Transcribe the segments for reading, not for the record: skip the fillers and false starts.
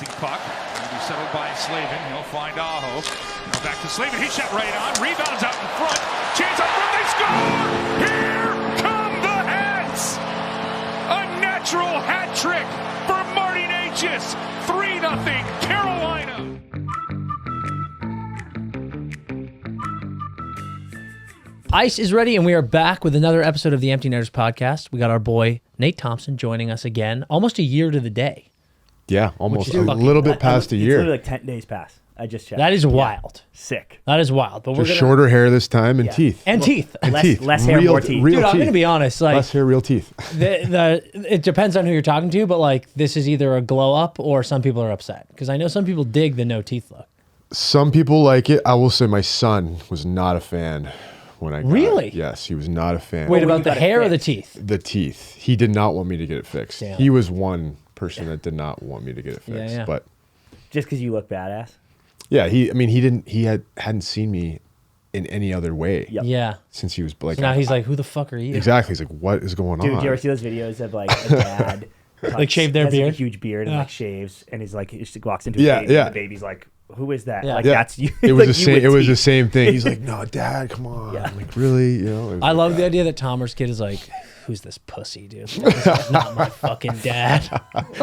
Bouncing puck. Will be settled by Slavin. He'll find Aho. Now back to Slavin. He shot right on. Rebounds out in front. Chance up front. They score! Here come the Hats! A natural hat trick for Martin Necas. 3-0 Carolina. Ice is ready, and we are back with another episode of the Empty Netters podcast. We got our boy Nate Thompson joining us again, almost a year to the day. Yeah, almost a little bit past a year. It's literally like 10 days past. I just checked. That is wild. Sick. That is wild. But Just shorter hair this time and teeth. And teeth. And less, teeth. less hair, more teeth. Real Dude, I'm teeth. going to be honest. Like, Less hair, real teeth. it depends on who you're talking to, but like this is either a glow up or some people are upset. Because I know some people dig the no teeth look. Some people like it. I will say my son was not a fan when I got Really? it. Yes, he was not a fan. Wait, when about you the got it hair or the fixed? teeth? The teeth. He did not want me to get it fixed. Damn. He was one person that did not want me to get it fixed. Yeah. But Just because you look badass. yeah, he hadn't seen me in any other way. Yep. Yeah. Since he was like So now he's like, who the fuck are you? exactly. He's like, what is going Dude, on? do you ever see those videos of like a dad Like shave their has, like, beard? a huge beard and Yeah. like shaves and he's like he just walks into Yeah, a baby yeah. and the baby's like, who is that? Yeah. Like Yeah. that's you. It was like, the you same. with It was the teeth. same thing. He's like, no, Dad, come on. Yeah. I'm like, really? You know. It was I like love that. the idea that Tomer's kid is like, who's this pussy, dude? This is not my fucking dad.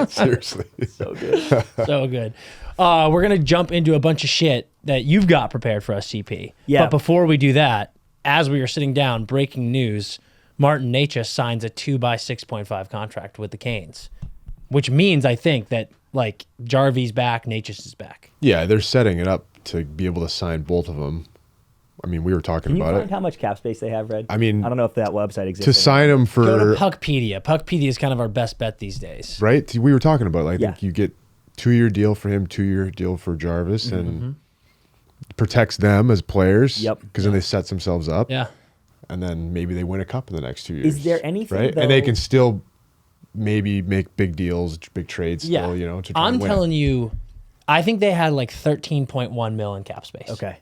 Seriously. So good. So good. We're going to jump into a bunch of shit that you've got prepared for us, CP. Yeah. But before we do that, as we were sitting down, breaking news, Martin Necas signs a 2x6.5 contract with the Canes, which means, I think, that like Jarvy's back, Necas is back. Yeah, they're setting it up to be able to sign both of them. I mean, we were talking Can you about find it. how much cap space they have, Red? I mean, I don't know if that website exists. To sign them Go for to Puckpedia. Puckpedia is kind of our best bet these days. right. We were talking about it. I Yeah. think you get 2-year deal for him, 2-year deal for Jarvis, and protects them as players. Yep. Because then they set themselves up. Yeah. And then maybe they win a cup in the next 2 years. Is there anything, right? And they though- can still maybe make big deals, big trades. Still, Yeah. you know. To try I'm and win. telling you, I think they had like 13.1 mil in cap space. Okay.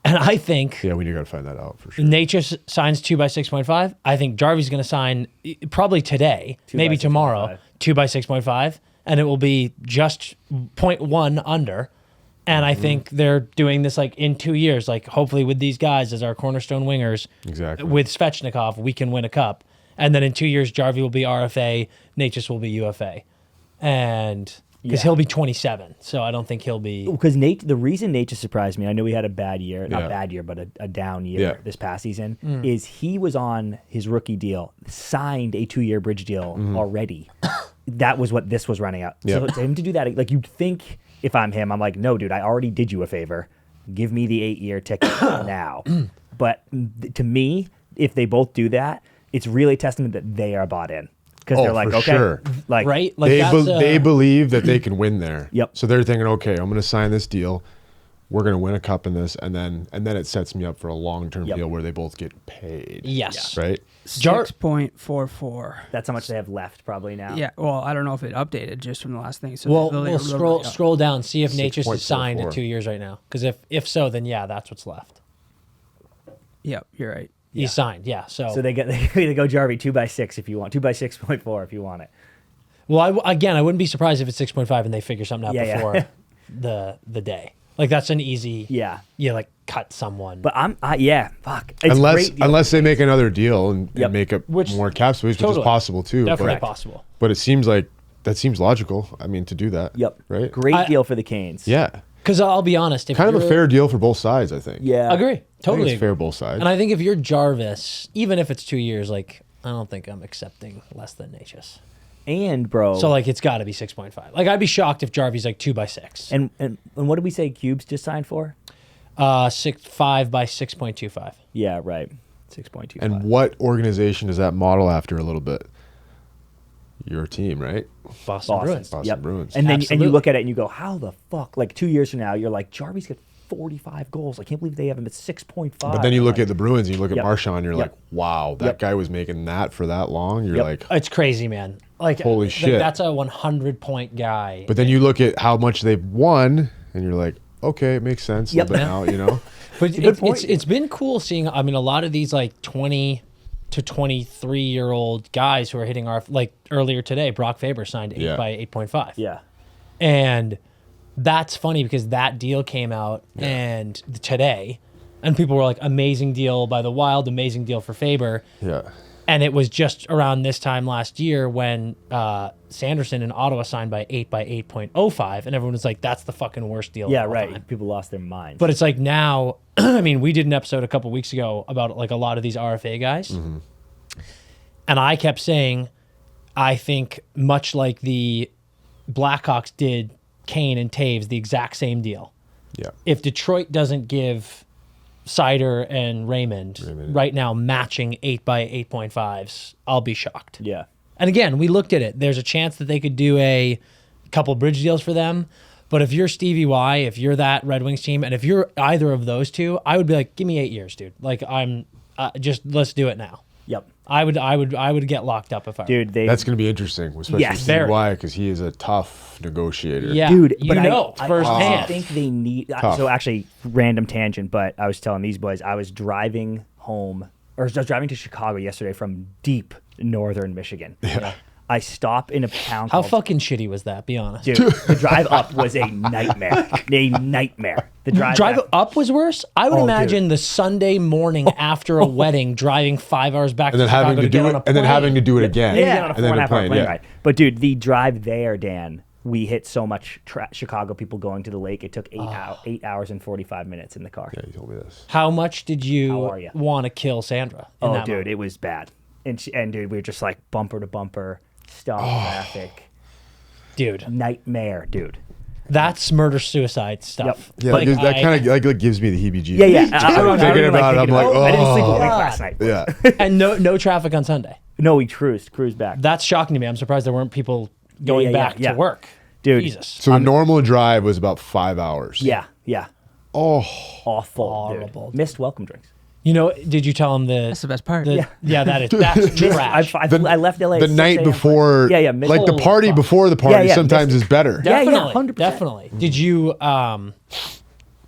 And I think Yeah, we got to find that out for sure. Nature signs 2x6.5. I think Jarvy's going to sign probably today, 2 maybe by tomorrow, 2x6.5, and it will be just 0.1 under. And I think they're doing this like in 2 years, like hopefully with these guys as our cornerstone wingers. Exactly. With Svechnikov, we can win a cup. And then in 2 years, Jarvy will be RFA, Natchez will be UFA. And because Yeah. he'll be 27. So I don't think he'll be. Because the reason Nate just surprised me, I know he had a bad year, not Yeah. bad year, but a down year Yeah. this past season, is he was on his rookie deal, signed a 2-year bridge deal already. That was what this was running out. So Yeah. to him to do that, like you'd think if I'm him, I'm like, no, dude, I already did you a favor. Give me the 8-year ticket now. But to me, if they both do that, it's really a testament that they are bought in. Because they're like, for okay, sure. like, Right? Like They, that's, they believe that they can win there. Yep. So they're thinking, okay, I'm going to sign this deal. We're going to win a cup in this, and then it sets me up for a long-term Yep. deal where they both get paid. Yes. Right. 6.44. that's how much they have left probably now. Yeah, well, I don't know if it updated just from the last thing. So Well, they'll scroll down, see if Natchez is 6.44. signed in 2 years right now. Because if so, then yeah, that's what's left. Yep, you're right. He's signed, yeah. So So they go Jarvy 2x6 if you want, 2x6.4 if you want it. well, I wouldn't be surprised if it's 6.5 and they figure something out Yeah, yeah. before the day. Like that's an easy. Yeah. You like cut someone. But fuck. It's a great deal. Unless they make another deal and Yep. make up Which- more cap space, which totally. is possible too. Definitely but, possible. But it seems like that seems logical. I mean, to do that. Yep. Right. Great deal for the Canes. Yeah. Because I'll be honest, if Kind of a you're- fair deal for both sides, I think. Yeah. Agree. I think Totally. it's fair both sides. And I think if you're Jarvis, even if it's 2 years, like I don't think I'm accepting less than Natchez. And bro. So like it's got to be 6.5. Like I'd be shocked if Jarvy's like 2x6. and what did we say Cubes just signed for? 5 by 6.25. Yeah, right. 6.25. And what organization does that model after a little bit? Your team, right? Boston Bruins. Boston Bruins. And then and Absolutely. you look at it and you go, how the fuck? Like 2 years from now, you're like, Jarvy's got 45 goals. I can't believe they have him at 6.5. But then you look at the Bruins and you look at Yep. Marchand, you're Yep. like, wow, that Yep. guy was making that for that long. You're Yep. like, It's crazy, man. Like Holy shit. That's a 100-point guy. but then you look at how much they've won and you're like, okay, it makes sense Yep. a little bit now, you know? But a good point. it's been cool seeing. I mean, a lot of these like 20 to 23-year-old guys who are hitting our like earlier today. Brock Faber signed 8 Yeah. by 8.5. Yeah. And that's funny because that deal came out and today, and people were like, amazing deal by the Wild, amazing deal for Faber. Yeah. And it was just around this time last year when Sanderson and Ottawa signed by 8.05, and everyone was like, that's the fucking worst deal. Yeah, of all right. time. People lost their minds. But it's like now, I mean, we did an episode a couple weeks ago about like a lot of these RFA guys. Mm-hmm. And I kept saying, I think much like the Blackhawks did Kane and Taves, the exact same deal. Yeah. If Detroit doesn't give Sider and Raymond right now matching 8x8.5s, I'll be shocked. yeah. And again, we looked at it. There's a chance that they could do a couple bridge deals for them. But if you're Stevie Y, if you're that Red Wings team, and if you're either of those two, I would be like, give me 8 years, dude. Like I'm just let's do it now. Yep. I would get locked up if I were. Dude, That's going to be interesting, especially Yes. Steve Y, because he is a tough negotiator. Yeah, Dude, you but know I firsthand. think they need. Tough. So actually, random tangent, but I was telling these boys I was driving home, or I was driving to Chicago yesterday from deep northern Michigan. Yeah. I stop in a town. How called, fucking shitty was that? Be honest. Dude, the drive up was a nightmare. A nightmare. The drive back- Up was worse. I would Oh, imagine the Sunday morning after a wedding, driving 5 hours back And then to Chicago having to get do on it, a and then having to plane. do it again. Yeah, on a and then 4.5 hour plane yeah. ride. But dude, the drive there, Dan, we hit so much Chicago people going to the lake. It took 8 hours and 45 minutes in the car. Yeah, you told me this. How much did How you are ya? want to kill Sandra? in Oh, that dude, moment? it was bad. And dude, we were just like bumper to bumper, stop traffic, Dude, nightmare, dude. that's murder suicide stuff. Yeah, Like, that I- kind of like gives me the heebie-jeebies. Yeah, yeah. Just like thinking about it, I'm like, I didn't sleep a wink God. last night. yeah. and no traffic on Sunday. No, we cruised back. That's shocking to me. I'm surprised there weren't people going yeah, back yeah. to work. Dude. Jesus. So the normal drive was about 5 hours. Yeah, yeah. Oh, Awful, Horrible. dude. Missed welcome drinks. You know, did you tell him That's the best part. Yeah, that's trash. I left LA the 6 night a.m. before. Yeah, yeah, missed- Like the Holy party fuck. before the party Yeah, yeah, sometimes missed is better. Yeah, Definitely, 100%. definitely. Did you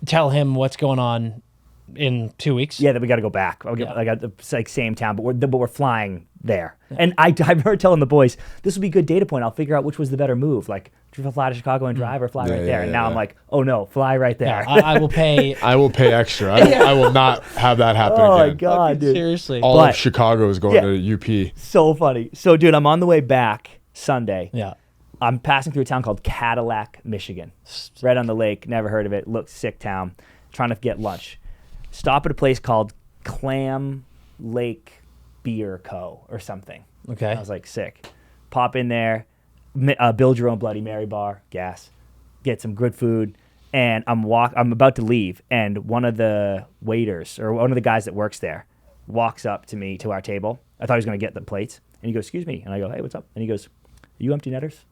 tell him what's going on in 2 weeks? Yeah, that we got to go back. Yeah. I got the like same town, but we're flying there. And I remember telling the boys, this will be a good data point. I'll figure out which was the better move. Like, should we fly to Chicago and drive or fly Yeah, right yeah, there? And yeah, now I'm yeah. like, oh no, fly right there. Yeah, I will pay. I will pay extra. I will not have that happen Oh my again. god, dude. Seriously. All But- of Chicago is going to UP. So funny. So, dude, I'm on the way back Sunday. Yeah. I'm passing through a town called Cadillac, Michigan. Right on the lake. Never heard of it. Looks sick town. Trying to get lunch. Stop at a place called Clam Lake Beer Co. or something. Okay. I was like, sick. Pop in there. Build your own Bloody Mary bar. Gas. Get some good food. And I'm about to leave. And one of the waiters, or one of the guys that works there, walks up to me, to our table. I thought he was going to get the plates. And he goes, excuse me. And I go, hey, what's up? And he goes, are you empty netters?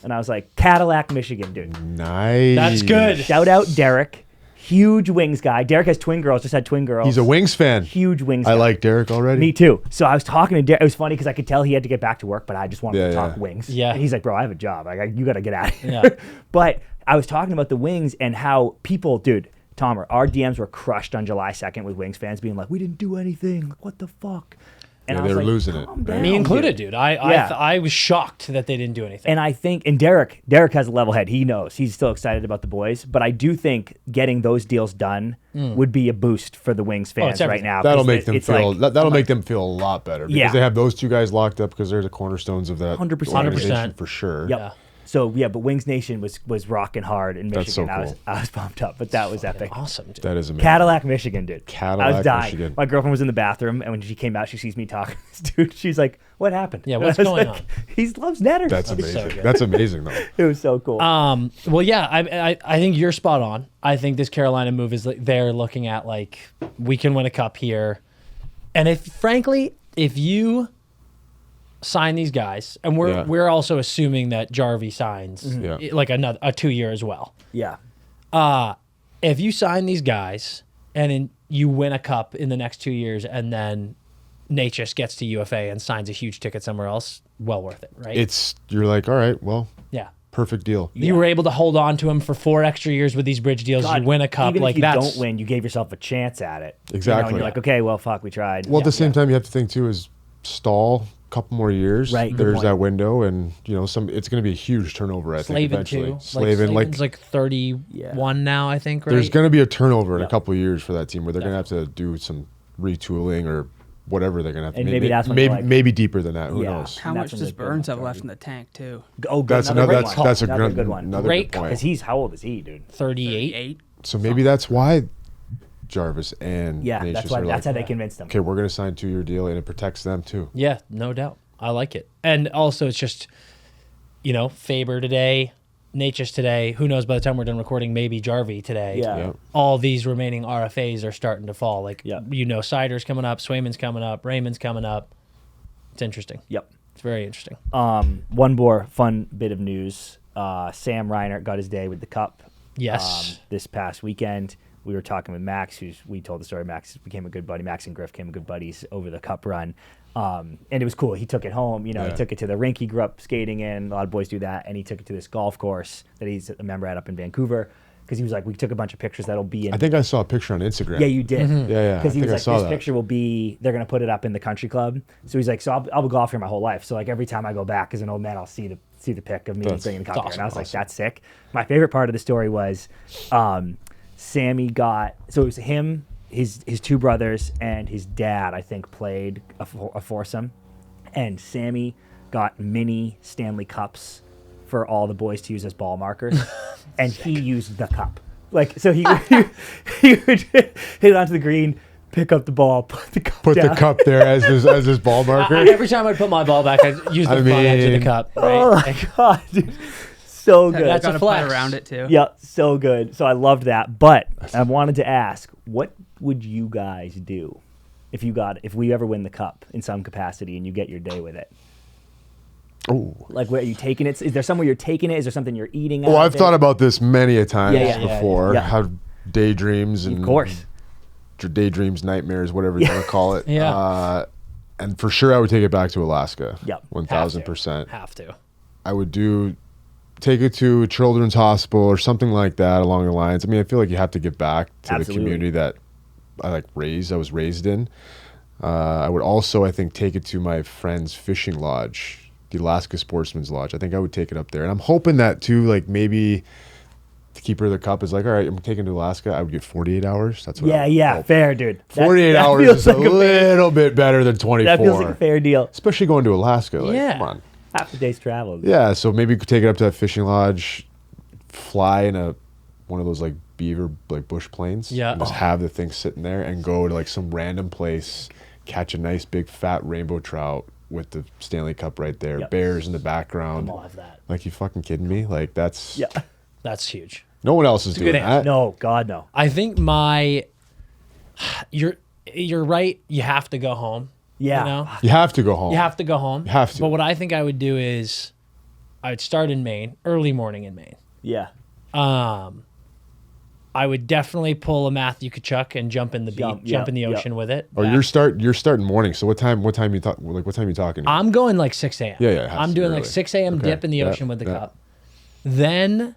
And I was like, Cadillac, Michigan, dude. Nice. That's good. Shout out Derek. Huge Wings guy. Derek has twin girls, just had twin girls. He's a Wings fan. Huge Wings I guy. like Derek already. Me too. So I was talking to Derek. It was funny because I could tell he had to get back to work, but I just wanted Yeah, to talk yeah. Wings. Yeah. And he's like, bro, I have a job. You got to get out of here. Yeah. But I was talking about the Wings and how people, dude, Tomer, our DMs were crushed on July 2nd with Wings fans being like, we didn't do anything. Like, what the fuck? And Yeah, I was they were like, losing it, calm right? down, Me included, dude. dude. Yeah. I was shocked that they didn't do anything. And I think, and Derek has a level head. He knows. He's still excited about the boys. But I do think getting those deals done would be a boost for the Wings fans it's right everything. now. That'll 'cause make them it's feel. like- That'll make them feel a lot better because Yeah. they have those two guys locked up because they're the cornerstones of that 100%. organization for sure. Yep. Yeah. So yeah, but Wings Nation was rocking hard in Michigan. That's so cool. I was pumped up, but that was epic. awesome, dude. That is amazing. Cadillac, Michigan, dude. I Cadillac, was dying. Michigan. My girlfriend was in the bathroom, and when she came out, she sees me talking to this dude. She's like, "What happened?" Yeah, what's And I was going like, on? He loves netters. That's so amazing. good. That's amazing though. It was so cool. Well, yeah, I think you're spot on. I think this Carolina move is like they're looking at like we can win a cup here, and if you sign these guys, and we're also assuming that Jarvie signs Yeah. like a 2 year as well. yeah. If you sign these guys and then you win a cup in the next 2 years, and then Necas gets to UFA and signs a huge ticket somewhere else, well worth it, right? You're like, all right, well, Yeah. perfect deal. You were able to hold on to him for 4 extra years with these bridge deals. God, you win a cup, even like if you that's don't win, you gave yourself a chance at it. You know, Exactly. and you're like, okay, well, fuck, we tried. Well, at the same time, you have to think too is Stahl couple more years. Right, good There's point. that window, and it's going to be a huge turnover. I think Slavin eventually. too. Slavin, Slavin's like 31 now, I think. Right. there's going to be a turnover in Yeah. a couple of years for that team where they're going to have to do some retooling or whatever they're going to have to. And maybe that's when they're like- maybe deeper than that. Who Yeah. knows? How That's much when does they build Burns up have left Jarvie. in the tank too? Oh, good. That's another another. great one. That's a Another good, good one. Another Great good point. Because how old is he, dude? 38. 8. So maybe that's why Jarvis and Yeah, Necas that's why. are That's like, how they convinced him. okay, we're going to sign a 2-year deal, and it protects them too. Yeah, no doubt. I like it. And also, it's just, Faber today, Necas today. Who knows, by the time we're done recording, maybe Jarvie today. Yeah. Yeah. All these remaining RFAs are starting to fall. Like, Yeah. Sider's coming up, Swayman's coming up, Raymond's coming up. It's interesting. Yep. It's very interesting. One more fun bit of news. Sam Reinert got his day with the Cup. Yes. This past weekend, we were talking with Max, we told the story. Max became a good buddy. Max and Griff became good buddies over the Cup run. And it was cool. He took it home. He took it to the rink he grew up skating in. A lot of boys do that. And he took it to this golf course that he's a member at up in Vancouver. Because he was like, we took a bunch of pictures that'll be in. I think I saw a picture on Instagram. Yeah, you did. Yeah. Because he I think was I like, saw this that. picture will be, they're going to put it up in the country club. So he's like, so I'll golf here my whole life. So like every time I go back as an old man, I'll see the pic of me That's bringing the cup here. awesome, And I was like, that's sick. My favorite part of the story was Sammy got, so it was him, his two brothers, and his dad, I think, played a foursome. And Sammy got mini Stanley Cups for all the boys to use as ball markers. And he used the cup. Like, so he would hit it onto the green, pick up the ball, put the cup Put down. the cup there as his ball marker. Every time I put my ball back, I use the front edge of the cup. Right? Oh my God, dude. So good. That's Got a to play flex. around it too. Yeah, so good. So I loved that. But I wanted to ask, what would you guys do if we ever win the cup in some capacity and you get your day with it? Oh. Like, where are you taking it? Is there somewhere you're taking it? Is there something you're eating? Well, out I've of thought it? about this many a times Yeah. before. Yeah. Have daydreams and Of course. daydreams, nightmares, whatever you want to call it. Yeah. And for sure, I would take it back to Alaska. Yep. 1,000%. Have to. I would take it to a children's hospital or something like that along the lines. I mean, I feel like you have to give back to Absolutely. the community that I was raised in. I would also, I think, take it to my friend's fishing lodge, the Alaska Sportsman's Lodge. I think I would take it up there. And I'm hoping that too, like maybe the keeper of the cup is like, all right, I'm taking it to Alaska. I would get 48 hours. That's what I would hope. Fair, dude. That- 48 that hours feels is a like little bit better than 24. That feels like a fair deal. Especially going to Alaska. Like, Yeah. come on. Half the day's travel. Yeah, so maybe you could take it up to that fishing lodge, fly in one of those like beaver bush planes. Yeah. And just have the thing sitting there and go to like some random place, catch a nice big fat rainbow trout with the Stanley Cup right there, Yep. bears in the background. I'll have that. Like, you fucking kidding me? Like, that's Yeah. That's huge. no one else is doing good that. No, God, no. I think you're right. You have to go home. Yeah. You know? You have to go home. You have to go home. You have to. But what I think I would do is I would start in Maine, early morning in Maine. Yeah. I would definitely pull a Matthew Tkachuk and jump in the Jump, jump in the yeah. ocean with it. Oh, you're starting morning. So what time you talking? I'm going like 6 a.m. Yeah, it has I'm to be doing like early. 6 a.m. Okay, dip in the yeah, ocean with the yeah. cup. Then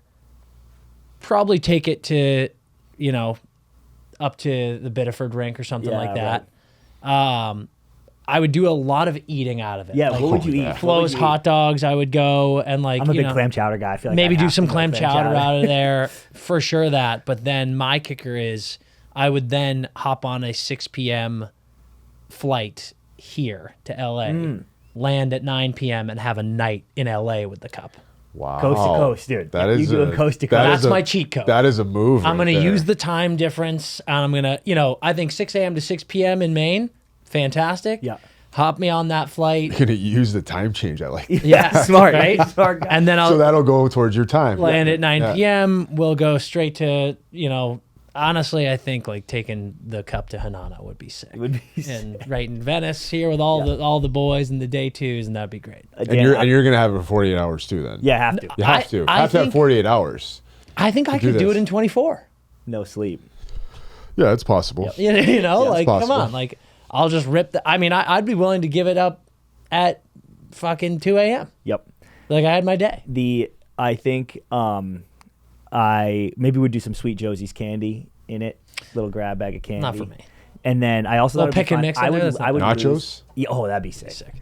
probably take it to, up to the Biddeford rink or something Yeah, like that. I would do a lot of eating out of it. Yeah, Like, what would you eat? Flo's hot dogs, I would go and like, I'm a big clam chowder guy. I feel like maybe I do have some to go clam chowder out of there for sure that. But then my kicker is I would then hop on a 6 p.m. flight here to LA, land at 9 p.m. and have a night in LA with the cup. Wow. Coast to coast, dude. That You is doing coast to coast. That's my cheat code. That is a move. I'm right going to there. use the time difference and I'm going to, I think 6 a.m. to 6 p.m. in Maine, fantastic. Yeah. Hop me on that flight. You're gonna use the time change. I like. Yeah, Smart, right? Smart guy. And then I'll So that'll go towards your time. land at 9 Yeah. p.m. We'll go straight to, honestly, I think like taking the cup to Hanana would be sick. Would be And right in Venice here with all the boys and the day twos, and that'd be great. And you're gonna have it for 48 hours too. Then Yeah, have to. you have to. I have to have think- 48 hours. I think I do could do this. it in 24. No sleep. Yeah, it's possible. Like, come possible. on. Like, I'll just rip I'd be willing to give it up at fucking 2 a.m. Yep. Like, I had my day. I think I maybe would do some Sweet Josie's candy in it. Little grab bag of candy. Not for me. And then I also Little thought it'd pick and be mix fun. in I there, would. that's not I would bad. lose- Nachos? Yeah, oh, that'd be sick.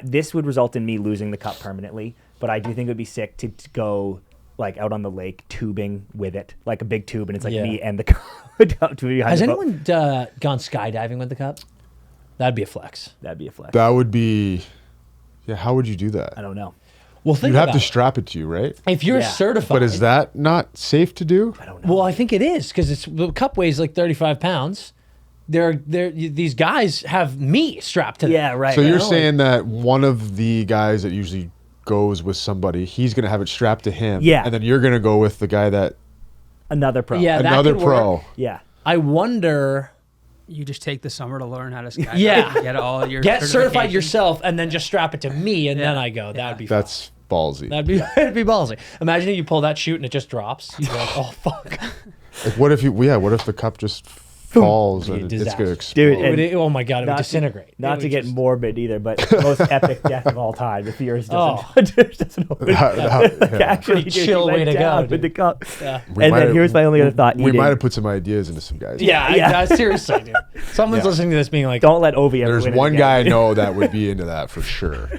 This would result in me losing the cup permanently, but I do think it would be sick to go like out on the lake tubing with it, like a big tube, and it's like me and the cup. Has anyone gone skydiving with the cup? That'd be a flex. That'd be a flex. That would be. Yeah, how would you do that? I don't know. Well, think You'd have about to strap it to you, right? if you're Yeah. certified. But is that not safe to do? I don't know. Well, I think it is because the cup weighs like 35 pounds. These guys have meat strapped to them. Yeah, right. So you're know, like- saying that one of the guys that usually goes with somebody, he's going to have it strapped to him. Yeah. And then you're going to go with the guy that Another pro. Yeah, that another could pro. work. Yeah. I wonder. You just take the summer to learn how to skydive. Yeah. Get all your Get certified certifications. yourself and then just strap it to me and then Yeah. I go. That'd be fun. That's ballsy. That'd be ballsy. Imagine if you pull that chute and it just drops. You'd be like, oh fuck. Like, what if the cup just falls and it's Disaster. going to explode? Dude, and- Oh my god, it would Not to- disintegrate. Not It to would get just- morbid either, but most epic death of all time. The Furious doesn't, Oh. doesn't open. Yeah. Actually, Pretty dude, he chill went way to down go, with the dude. cup. Yeah. And then here's my only other thought. We eating. might have put some ideas into some guys. Yeah, seriously, dude. Someone's Yeah. listening to this being like, Don't let Ovi ever There's win it one again. guy I know that would be into that for sure.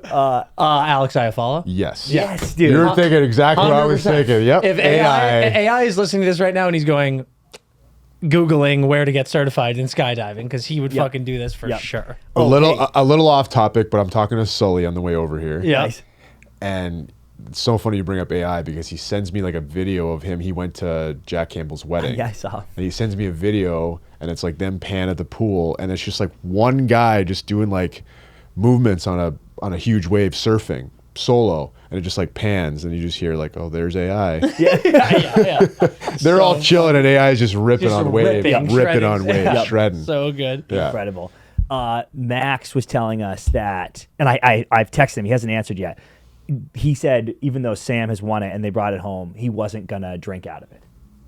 Alex Iafallo. Yes. Yes, dude. You're thinking exactly what I was 100%. thinking. Yep. If AI is listening to this right now and he's going, Googling where to get certified in skydiving because he would Yep. fucking do this for Yep. sure. a little off topic, but I'm talking to Sully on the way over here. Yeah. Nice. And it's so funny you bring up AI because he sends me like a video of him. He went to Jack Campbell's wedding. Yeah, I saw. And he sends me a video and it's like them pan at the pool and it's just like one guy just doing like movements on a huge wave surfing solo and it just like pans and you just hear like, oh, there's AI. yeah. They're all chilling and AI is just ripping Just on waves, ripping, ripping on shredding. waves, Yeah. shredding. So good. Yeah. Incredible. Max was telling us that, and I've texted him. He hasn't answered yet. He said even though Sam has won it and they brought it home, he wasn't gonna drink out of it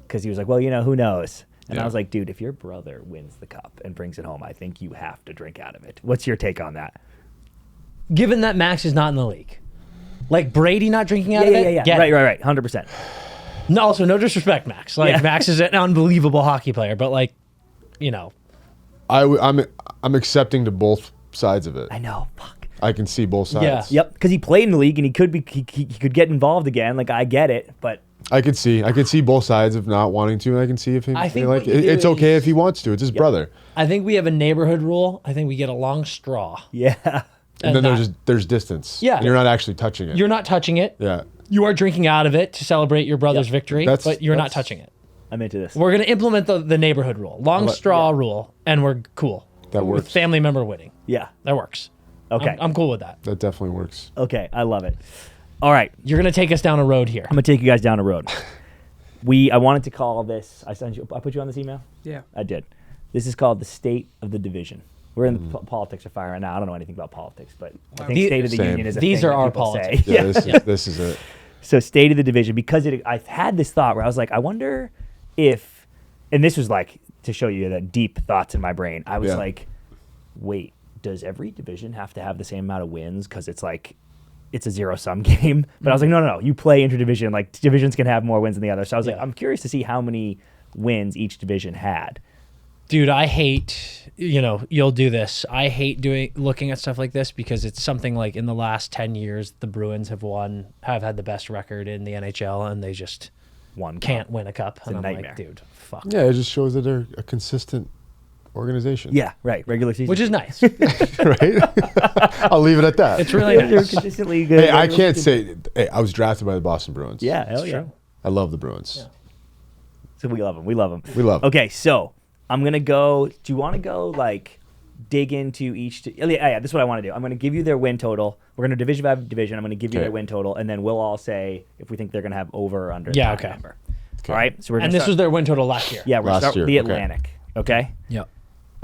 because he was like, well, who knows? And I Yeah. was like, dude, if your brother wins the cup and brings it home, I think you have to drink out of it. What's your take on that? Given that Max is not in the league, like Brady not drinking out of it. Yeah. get it. Right. 100%. No, also no disrespect, Max. Like Yeah. Max is an unbelievable hockey player, but like, I'm accepting to both sides of it. I know. Fuck. I can see both sides. Yeah. Yep. Because he played in the league and he could get involved again. Like I get it, but I can see both sides of not wanting to, and I can see if he I think like what you do it's okay is- if he wants to. It's his brother. I think we have a neighborhood rule. I think we get a long straw. yeah. And then not- there's distance. Yeah. And you're not actually touching it. You're not touching it. yeah. You are drinking out of it to celebrate your brother's victory, That's- but you're not that's- touching it. I'm into this. We're going to implement the neighborhood rule, long straw rule, and we're cool. That With works. family member winning. Yeah. That works. Okay. I'm cool with that. That definitely works. Okay. I love it. All right. You're going to take us down a road here. I'm gonna take you guys down a road. I wanted to call this. I put you on this email. Yeah. I did. This is called the State of the Division. We're in the politics of fire right now. I don't know anything about politics, but I think These- State of the Same. Union is a These thing are that our people politics. say. Yeah, this is it. So State of the Division, because I've had this thought where I was like, I wonder if, and this was like to show you the deep thoughts in my brain. I was Yeah. like, wait, does every division have to have the same amount of wins? Because it's like, it's a zero-sum game. But I was like, no. You play interdivision. Like divisions can have more wins than the other. So I was like, Yeah. I'm curious to see how many wins each division had. Dude, I hate, you'll do this. I hate looking at stuff like this because it's something like in the last 10 years, the Bruins have had the best record in the NHL and they just One can't win a cup. And a I'm nightmare. like, dude, fuck. Yeah, it just shows that they're a consistent organization. Yeah, right. Regular season. Which is nice. Right? I'll leave it at that. It's really They're nice. consistently good. Hey, I regular can't season. say hey, I was drafted by the Boston Bruins. Yeah, hell yeah. true. I love the Bruins. So we love them. We love them. We love 'em. Okay, so I'm gonna go. Do you want to go like dig into each? Yeah. This is what I want to do. I'm gonna give you their win total. We're gonna division by division. I'm gonna give you Okay. their win total, and then we'll all say if we think they're gonna have over or under. Yeah, that okay. Number. All right. So we're gonna And this start, was their win total last year. yeah. We're gonna Last start with the year, okay. Atlantic. Okay. Yep.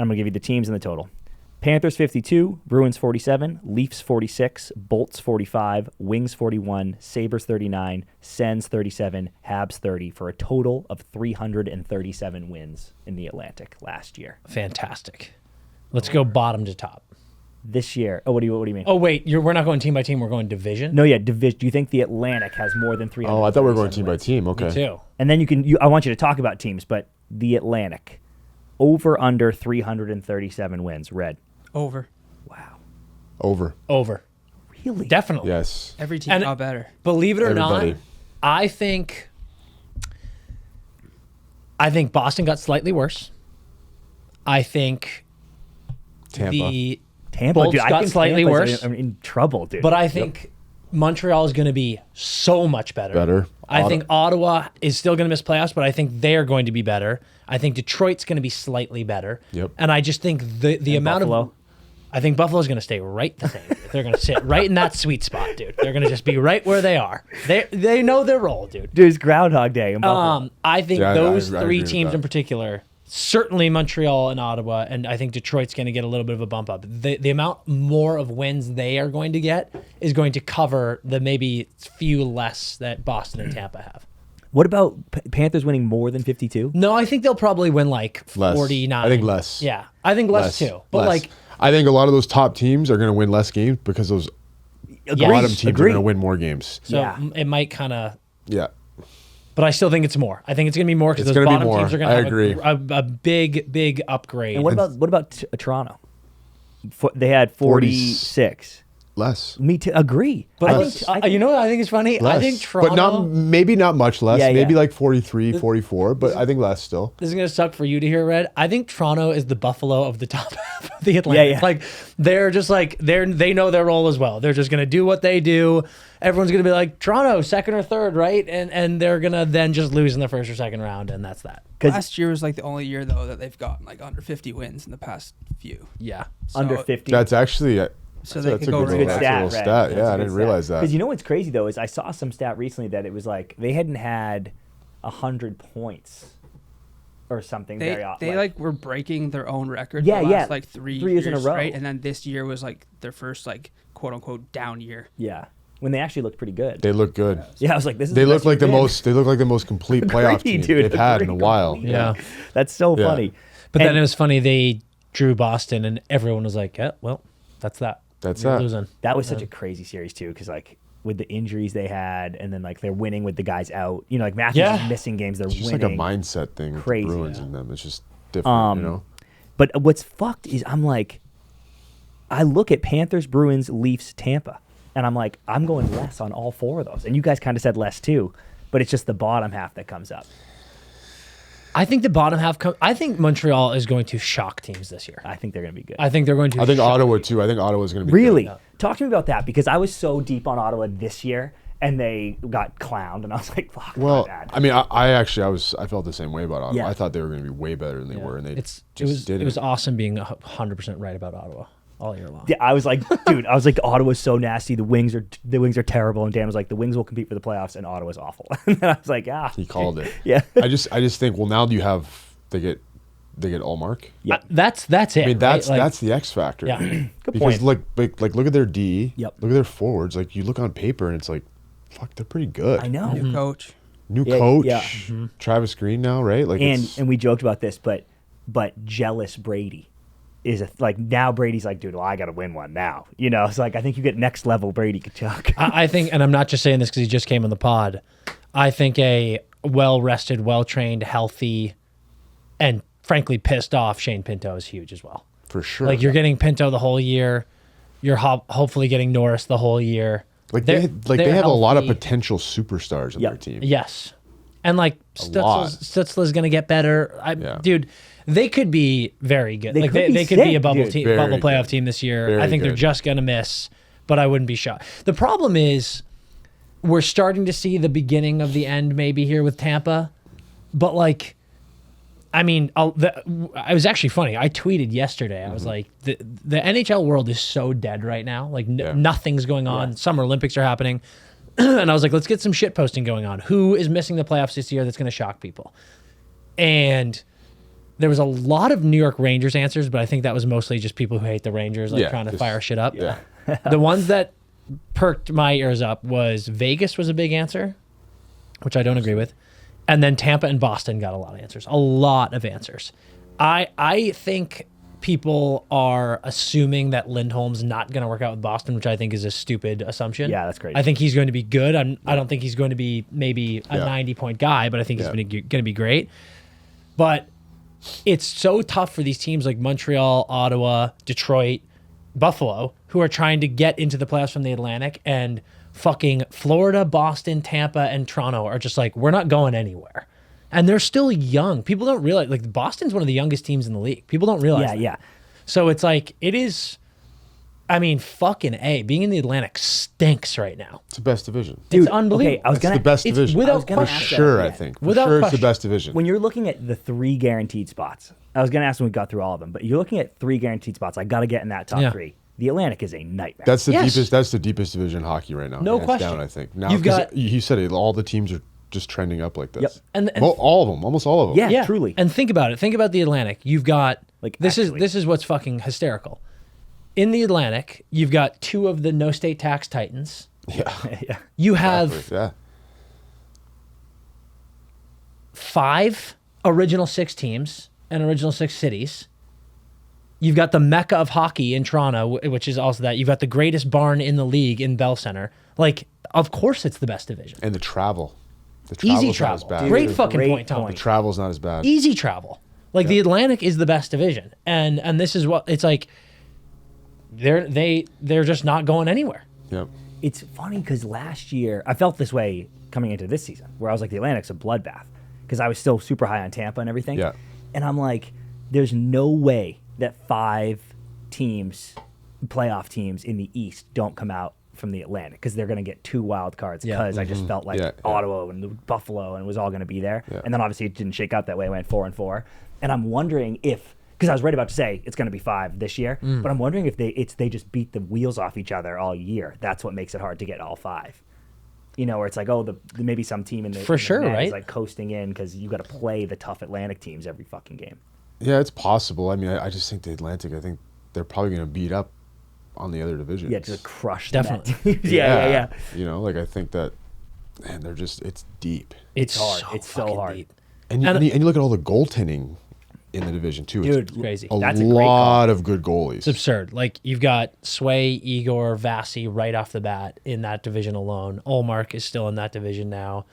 I'm gonna give you the teams and the total. Panthers 52, Bruins 47, Leafs 46, Bolts 45, Wings 41, Sabres 39, Sens 37, Habs 30 for a total of 337 wins in the Atlantic last year. Fantastic. Let's go bottom to top. This year, what do you mean? Oh, wait. We're not going team by team. We're going division? No, yeah, division. Do you think the Atlantic has more than 300? Oh, I thought we were going team by team. Okay. Me too. And then I want you to talk about teams, but the Atlantic, over under 337 wins. Red. Over. Wow. Over. Over. Really? Definitely. Yes. Every team And- got better. Believe it or Everybody. not, I think Boston got slightly worse. I think Tampa. Tampa, Bolts dude, I got think slightly Tampa's worse. in trouble, dude. but I think Montreal is going to be so much better. Better. I think Ottawa is still going to miss playoffs, but I think they're going to be better. I think Detroit's going to be slightly better. Yep. And I just think the amount Buffalo? of I think Buffalo's going to stay right the same. They're going to sit right in that sweet spot, dude. They're going to just be right where they are. They know their role, dude. Dude, it's Groundhog Day in Buffalo. I think Yeah, those I agree three with teams that. in particular, certainly Montreal and Ottawa, and I think Detroit's going to get a little bit of a bump up. The amount more of wins they are going to get is going to cover the maybe few less that Boston and Tampa have. What about Panthers winning more than 52? No, I think they'll probably win like Less. 49. I think less. Yeah, I think less too. But Less. like, I think a lot of those top teams are going to win less games because those bottom teams are Agree. going to win more games. so Yeah. it might kind of. Yeah. But I still think it's more. I think it's going to be more because It's those gonna be bottom more. teams are going I to agree. have a big upgrade. And what about Toronto? They had 46. Less. Me too. Agree. But I I think, you know what I think is funny? Less. I think Toronto. But maybe not much less. Yeah, maybe yeah. like 43, 44, but I think less still. This is gonna suck for you to hear, Red. I think Toronto is the Buffalo of the top half of the Atlantic. Yeah. Like they're just like they know their role as well. They're just gonna do what they do. Everyone's gonna be like Toronto, second or third, right? And they're gonna then just lose in the first or second round, and that's that. Last year was like the only year though that they've gotten like under 50 wins in the past few. Yeah. under So- 50. That's actually So they that's could a go good right little, back. that's a little Stat, stat. right. Yeah, That's I a good didn't realize that. Because you know what's crazy though is I saw some stat recently that it was like they hadn't had 100 points or something very often. They like were breaking their own record. Yeah, the last, yeah. like 3 3 years in a row. straight, and then this year was like their first like quote unquote down year. Yeah, when they actually looked pretty good. They look good. Yeah, I was like, this is They the look best like the you've been. most. They look like the most complete playoff Agree, team dude, they've had in a agree while. completely. Yeah. That's so Yeah. funny. But And then it was funny. They drew Boston, and everyone was like, "Yeah, well, that's that. That's You're that. losing." that was such a crazy series too, because like with the injuries they had, and then like they're winning with the guys out. You know, like Matthews Yeah. is missing games. They're It's just winning. like a mindset thing with Crazy. the Bruins and them. It's just different, you know. But what's fucked is I'm like, I look at Panthers, Bruins, Leafs, Tampa, and I'm like, I'm going less on all 4 of those. And you guys kind of said less too, but it's just the bottom half that comes up. I think the bottom half. I think Montreal is going to shock teams this year. I think they're going to be good. I think they're going to. I think shock Ottawa too. I think Ottawa's going to be Really? good. Talk to me about that, because I was so deep on Ottawa this year, and they got clowned, and I was like, fuck, Well, my bad. I mean, I felt the same way about Ottawa. Yeah. I thought they were going to be way better than they were, and they It just didn't. was awesome being 100% right about Ottawa all year long. Yeah, I was like, dude, Ottawa's so nasty. The Wings are terrible. And Dan was like, the Wings will compete for the playoffs, and Ottawa's awful. And then I was like, He called it. Yeah. I just think, well, now they get Allmark. Yep. That's it. I mean, right? Like, that's the X factor. Yeah. Good Because point. like look at their D. Yep. Look at their forwards. Like you look on paper and it's like, fuck, they're pretty good. I know. New coach. New Yeah, coach, yeah. Travis Green now, right? Like, And we joked about this, but jealous Brady is like now Brady's like, dude, well, I got to win one now. You know, it's like I think you get next level Brady Kachuk. I think, and I'm not just saying this because he just came on the pod. I think a well-rested, well-trained, healthy, and frankly pissed off Shane Pinto is huge as well. for sure. Like you're getting Pinto the whole year, you're hopefully getting Norris the whole year. Like They're- they have a lot of healthy. potential superstars on Yep. their team. Yes, and like lot. Stutzla's going to get better. Yeah. Dude, they could be very good. They Like could be they could be a sick, bubble dude. team, Very bubble playoff good. team this year. Very I think they're good. just going to miss, but I wouldn't be shocked. The problem is we're starting to see the beginning of the end maybe here with Tampa, but like. I mean, it was actually funny. I tweeted yesterday. I was like, the NHL world is so dead right now. Like Yeah. nothing's going on. Summer Olympics are happening. And I was like, let's get some shit posting going on. Who is missing the playoffs this year that's going to shock people? And there was a lot of New York Rangers answers, but I think that was mostly just people who hate the Rangers, like Yeah, trying to just- fire shit up. Yeah. The ones that perked my ears up was Vegas was a big answer, which I don't agree with. And then Tampa and Boston got a lot of answers. A lot of answers. I think people are assuming that Lindholm's not going to work out with Boston, which I think is a stupid assumption. Yeah, that's crazy. I think he's going to be good. I don't think he's going to be maybe a Yeah. 90-point guy, but I think he's Yeah. going to be great. But it's so tough for these teams like Montreal, Ottawa, Detroit, Buffalo who are trying to get into the playoffs from the Atlantic, and fucking Florida, Boston, Tampa, and Toronto are just like, we're not going anywhere. And they're still young. People don't realize, like, Boston's one of the youngest teams in the league. People don't realize that. Yeah. So it's like, it is, I mean, fucking A. Being in the Atlantic stinks right now. It's the best division. It's unbelievable. Okay, I was It's gonna, the best it's division. without I was gonna For ask sure, that I again. think. For Without sure, it's question. the best division. When you're looking at the 3 guaranteed spots, I was going to ask when we got through all of them, but you're looking at 3 guaranteed spots. I got to get in that top Yeah. 3. The Atlantic is a nightmare. That's the Yes. deepest. That's the deepest division in hockey right now. No hands question. Down, I think. Now, You've 'cause got- you said it. All the teams are just trending up like this. Yep. And well, all of them, almost all of them. Yeah. truly. And think about it. Think about the Atlantic. You've got Like, this actually. is what's fucking hysterical. In the Atlantic, you've got 2 of the no state tax titans. Yeah. You have Yeah. 5 original 6 teams and original 6 cities. You've got the mecca of hockey in Toronto, which is also that. You've got the greatest barn in the league in Bell Center. Like, of course, it's the best division. And the travel. The Easy travel's not as travel. bad. Great Dude, fucking great point, Tom. point. The travel's not as bad. Easy travel. Like the Atlantic is the best division, and this is what it's like. They're just not going anywhere. Yep. It's funny because last year, I felt this way coming into this season, where I was like, the Atlantic's a bloodbath, because I was still super high on Tampa and everything. Yeah. And I'm like, there's no way that 5 teams, playoff teams in the East, don't come out from the Atlantic, because they're going to get 2 wild cards, Yeah. because I just felt like Yeah, yeah. Ottawa and Buffalo and it was all going to be there. Yeah. And then obviously it didn't shake out that way. It went 4-4. And I'm wondering if, because I was right about to say it's going to be 5 this year, but I'm wondering if they just beat the wheels off each other all year. That's what makes it hard to get all 5. You know, where it's like, oh, maybe some team in the For in the sure, net right? is like coasting in because you got to play the tough Atlantic teams every fucking game. Yeah, it's possible. I mean, I just think the Atlantic. I think they're probably going to beat up on the other divisions. Yeah, just crush Definitely. the net. yeah. You know, like I think that, man, they're just. It's deep. It's hard. So It's so fucking hard. deep. And you, And- and you look at all the goaltending in the division too. Dude, It's crazy. a That's a great call. lot of good goalies. It's absurd. Like you've got Sway, Igor, Vasi right off the bat in that division alone. Olmark is still in that division now.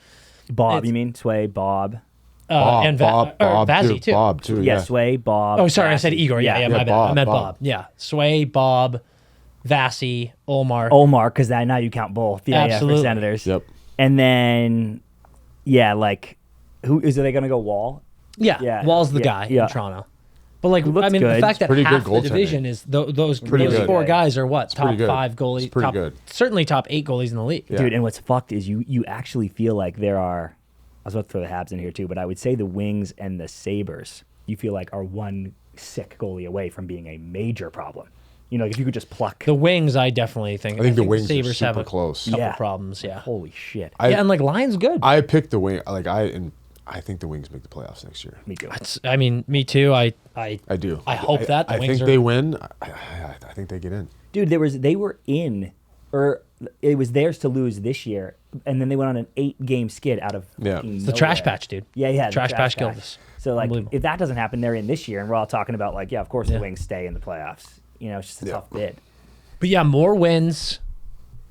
Bob, It's- you mean? Sway, Bob. And Vasi too. Bob too. Yeah, Yeah. Sway, Bob. Oh, sorry, I Vasi. said Igor. Yeah, my bad. Bob, I meant Bob. Bob. Yeah, Sway, Bob, Vasi, Olmark. Omar, because now you count both. Yeah, Absolutely. for Senators. Yep. And then, yeah, like, who is they going to go Wall? Yeah, Yeah, Wall's the yeah, guy yeah. in Toronto. But like, looks I mean, good. the fact that pretty half good the goaltending. division is those pretty good. 4 guys are what top pretty good. 5 goalies, It's pretty top, good. certainly top 8 goalies in the league. Yeah. Dude, and what's fucked is you actually feel like there are, I was about to throw the Habs in here too, but I would say the Wings and the Sabres, you feel like are one sick goalie away from being a major problem. You know, like if you could just pluck. The Wings, I definitely think. I think the Wings are Sabres have super a close. couple Yeah. problems. Yeah, Holy shit. yeah, and like Lions good. I picked the wing. Like I think the Wings make the playoffs next year. Me too. I mean, me too. I do. I hope that the I Wings think are- they win. I think they get in. Dude, they were in, or it was theirs to lose this year, and then they went on an 8-game skid out of Yeah. fucking the trash nowhere. patch, dude. Yeah, the Trash patch killed us. So like, Unbelievable. if that doesn't happen, they're in this year, and we're all talking about like, yeah, of course the Wings stay in the playoffs. You know, it's just a tough bid. But yeah, more wins.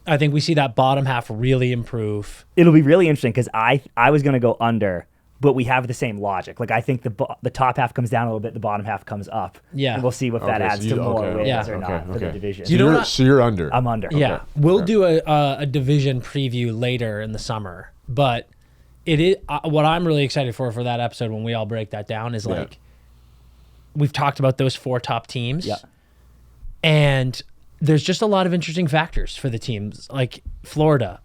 I think we see that bottom half really improve. It'll be really interesting because I was gonna go under, but we have the same logic. Like I think the top half comes down a little bit, the bottom half comes up. Yeah. and we'll see if that Okay, so adds you- to more okay, wins Yeah. or not for the division. So You know you're, what? so you're under. I'm under. Yeah, we'll do a division preview later in the summer, but it is what I'm really excited for that episode when we all break that down is like we've talked about those 4 top teams, Yeah. and there's just a lot of interesting factors for the teams like Florida.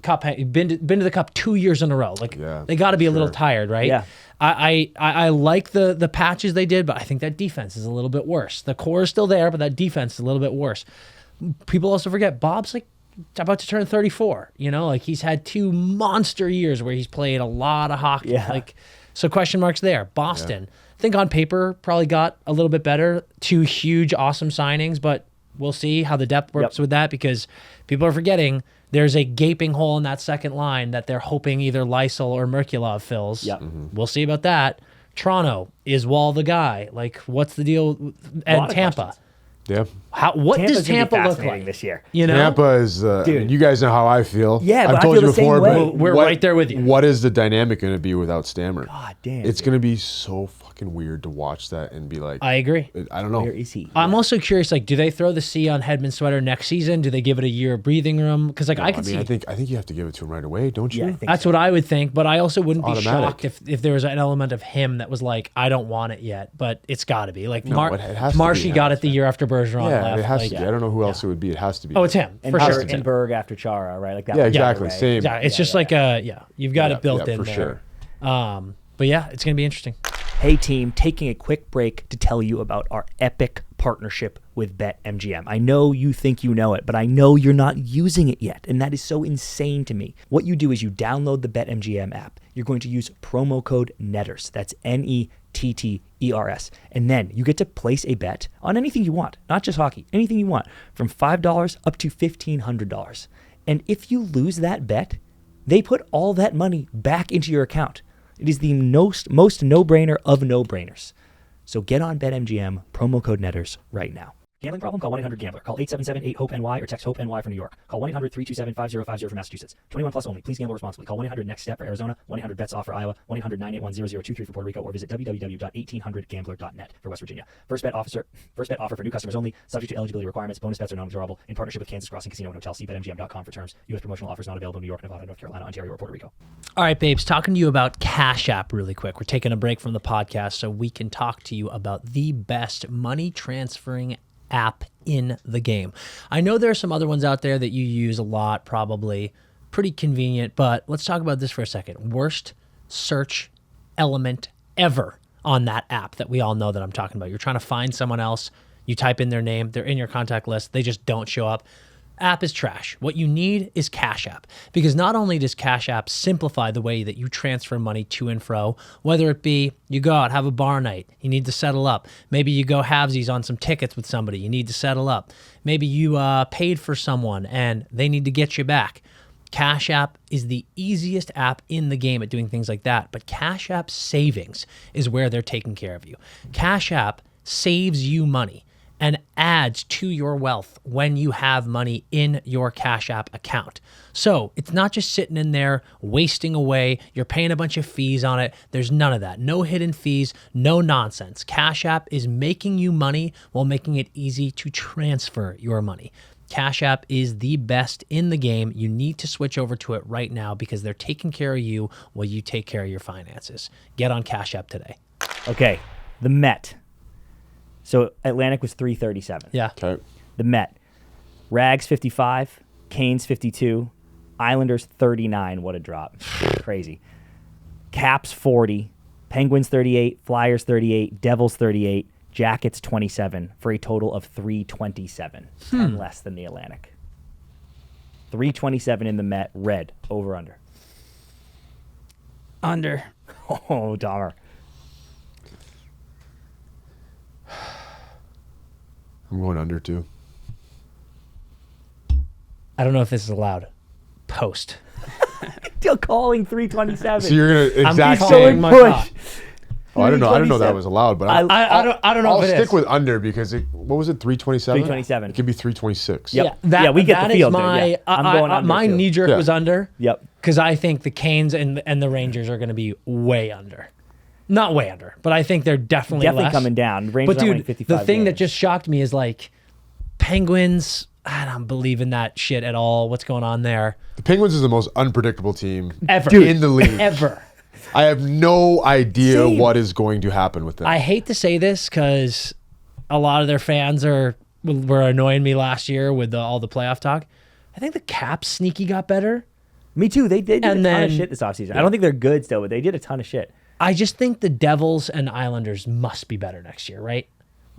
Cup been to the Cup 2 years in a row. Like Yeah, they got to be a little sure. tired, right? Yeah. I like the patches they did, but I think that defense is a little bit worse. The core is still there, but that defense is a little bit worse. People also forget Bob's like about to turn 34. You know, like he's had 2 monster years where he's played a lot of hockey. Yeah. Like so question marks there. Boston, I think on paper probably got a little bit better. 2 huge, awesome signings, but we'll see how the depth works with that because people are forgetting there's a gaping hole in that second line that they're hoping either Lysel or Merkulov fills. Yep. We'll see about that. Toronto, is Wall the guy? Like, what's the deal? And of Tampa. questions. Yeah. What Tampa's does gonna be Tampa look fascinating like this year? You know, Tampa is, I mean, you guys know how I feel. Yeah, but I've I told feel you the same before, way. but We're right there with you. What is the dynamic going to be without Stammer? God damn. It's dude. going to be so fucking weird to watch that and be like, I agree. I don't know. Where is he? I'm also curious. Like, do they throw the C on Hedman's sweater next season? Do they give it a year of breathing room? Because like I can see. I think you have to give it to him right away, don't you? Yeah, I think That's so. what I would think, but I also wouldn't be automatic. shocked if there was an element of him that was like, I don't want it yet, but it's got to be. Like, No, it has to Marshy be got him. it the year after Bergeron Yeah, left. it has like, to be. I don't know who else it would be. It has to be. Oh, it's him. And For Berg, sure. and Berg after Chara, right? Like that. Yeah, was the exactly. way. Same. Yeah, it's just like you've got it built in for there. sure. But yeah, it's going to be interesting. Hey team, taking a quick break to tell you about our epic partnership with BetMGM. I know you think you know it, but I know you're not using it yet, and that is so insane to me. What you do is you download the BetMGM app. You're going to use promo code NETTERS. That's NETTERS. And then you get to place a bet on anything you want, not just hockey, anything you want, from $5 up to $1,500. And if you lose that bet, they put all that money back into your account. It is the most no-brainer of no-brainers. So get on BetMGM, promo code NETTERS right now. Gambling problem? Call 1-800-GAMBLER. Call 877-8-HOPE-NY or text HOPE-NY from New York. Call 1-800-327-5050 from Massachusetts. 21 plus only. Please gamble responsibly. Call 1-800-NEXT-STEP for Arizona, 1-800-BETS-OFF for Iowa, 1-800-981-0023 for Puerto Rico, or visit www.1800gambler.net for West Virginia. First bet offer for new customers only, subject to eligibility requirements. Bonus bets are non-withdrawable in partnership with Kansas Crossing Casino and Hotel. See BetMGM.com for terms. U.S. promotional offers not available in New York, Nevada, North Carolina, Ontario, or Puerto Rico. All right, babes, talking to you about Cash App really quick. We're taking a break from the podcast so we can talk to you about the best money transferring app in the game. I know there are some other ones out there that you use a lot, probably pretty convenient, but let's talk about this for a second. Worst search element ever on that app that we all know that I'm talking about. You're trying to find someone else, you type in their name, they're in your contact list, they just don't show up. App is trash. What you need is Cash App, because not only does Cash App simplify the way that you transfer money to and fro, whether it be you go out, have a bar night, you need to settle up. Maybe you go halvesies on some tickets with somebody, you need to settle up. Maybe you paid for someone and they need to get you back. Cash App is the easiest app in the game at doing things like that, but Cash App savings is where they're taking care of you. Cash App saves you money and adds to your wealth when you have money in your Cash App account. So it's not just sitting in there wasting away. You're paying a bunch of fees on it. There's none of that. No hidden fees, no nonsense. Cash App is making you money while making it easy to transfer your money. Cash App is the best in the game. You need to switch over to it right now because they're taking care of you while you take care of your finances. Get on Cash App today. Okay, the Met. So Atlantic was 337. Yeah. Okay. The Met. Rags 55, Canes 52, Islanders 39. What a drop. Crazy. Caps 40, Penguins 38, Flyers 38, Devils 38, Jackets 27 for a total of 327. 10 less than the Atlantic. 327 in the Met. Red. Over under. Under. Oh, Dahmer. I'm going under too. I don't know if this is allowed. Post. Still calling 327. So you're gonna exact I'm same. calling my push. shot. Oh, I don't know. I don't know 327. that was allowed, but I don't know I'll if it stick is. with under because what was it? 327. 327. It could be 326. Yep. That, Yeah, we get the that is field, dude. my, Yeah. I'm going under, my too. knee jerk Yeah. was under. Yep. Because I think the Canes and the Rangers are going to be way under. Not way under, but I think they're definitely less. coming down. Rangers But aren't winning dude, 55 the thing that games. just shocked me is like Penguins. I don't believe in that shit at all. What's going on there? The Penguins is the most unpredictable team Ever. in the league. Ever. I have no idea Same. what is going to happen with them. I hate to say this because a lot of their fans were annoying me last year with all the playoff talk. I think the Caps sneaky got better. Me too. They did And a ton of then- shit this offseason. I don't think they're good still, but they did a ton of shit. I just think the Devils and Islanders must be better next year, right?